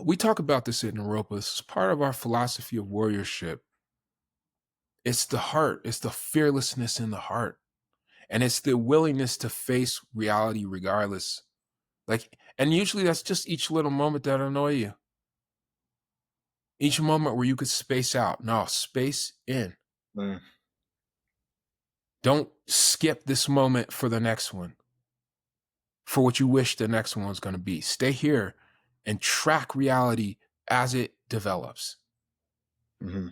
We talk about this in Europa. This is part of our philosophy of warriorship. It's the heart. It's the fearlessness in the heart. And it's the willingness to face reality regardless. Like, and usually that's just each little moment that annoy you. Each moment where you could space out. No, space in. Mm. Don't skip this moment for the next one, for what you wish the next one was going to be. Stay here and track reality as it develops. Mm-hmm.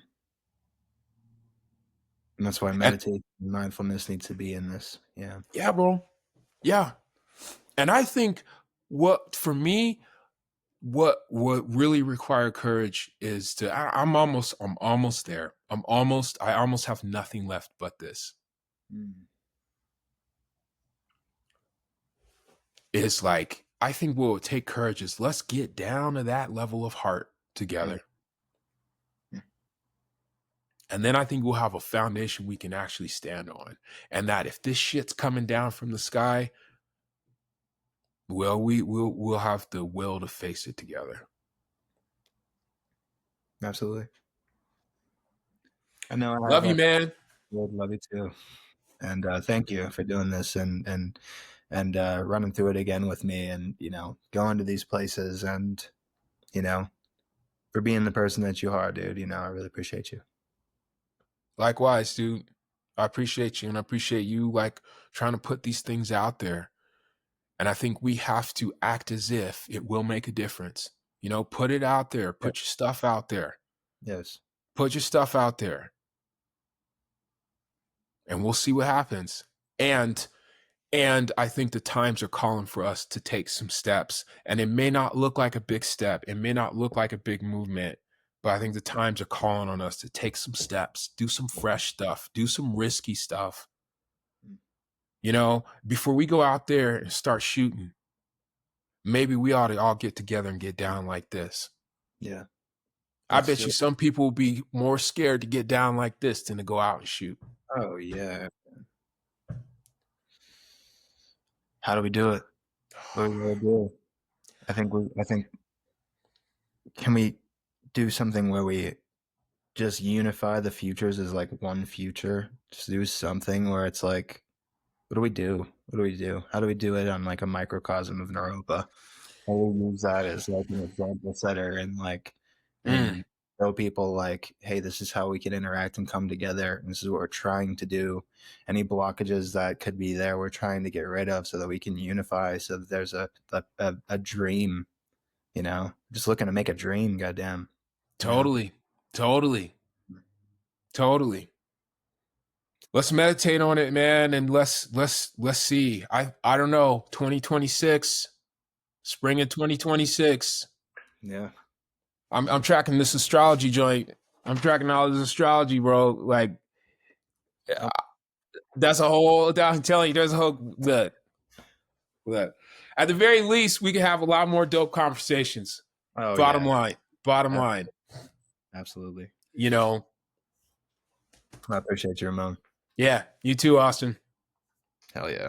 And that's why And meditation and mindfulness needs to be in this. Yeah. yeah, bro. Yeah. And I think what, for me, what really required courage is to, I'm almost there. I almost have nothing left but this. Mm. It's like, I think what would take courage is let's get down to that level of heart Yeah. together. And then I think we'll have a foundation we can actually stand on. And that if this shit's coming down from the sky, well, we'll have the will to face it together. Absolutely. I know I have Love you, a man. would love you too. And thank you for doing this and running through it again with me, and going to these places, and you know for being the person that you are, dude. I really appreciate you. Likewise, dude. I appreciate you, and I appreciate you like trying to put these things out there. And I think we have to act as if it will make a difference. Put it out there. Yep. Put your stuff out there. Yes. Put your stuff out there, and we'll see what happens. And I think the times are calling for us to take some steps. And it may not look like a big step. It may not look like a big movement. But I think the times are calling on us to take some steps, do some fresh stuff, do some risky stuff. Before we go out there and start shooting, maybe we ought to all get together and get down like this. Yeah. I Let's bet do you it. some people will be more scared to get down like this than to go out and shoot. Oh yeah. How do we do it? What do we gotta do? I think can we do something where we just unify the futures as like one future? Just do something where it's like, what do we do? What do we do? How do we do it on like a microcosm of Naropa? How do we use that as like an example setter, Mm, and show people like, hey, this is how we can interact and come together. And this is what we're trying to do. Any blockages that could be there, we're trying to get rid of so that we can unify. So that there's a dream. Just looking to make a dream. Goddamn. You know. totally. Totally. Totally. Let's meditate on it, man, and let's see. I don't know. 2026, spring of 2026. Yeah. I'm tracking this astrology joint. I'm tracking all this astrology, bro. Like Oh, that's a whole. I'm telling you, there's a whole look. At the very least, we can have a lot more dope conversations. oh Bottom yeah. line. Bottom Ab- line. Absolutely. You know. I appreciate you, Ramon. Yeah. You too, Austin. Hell yeah.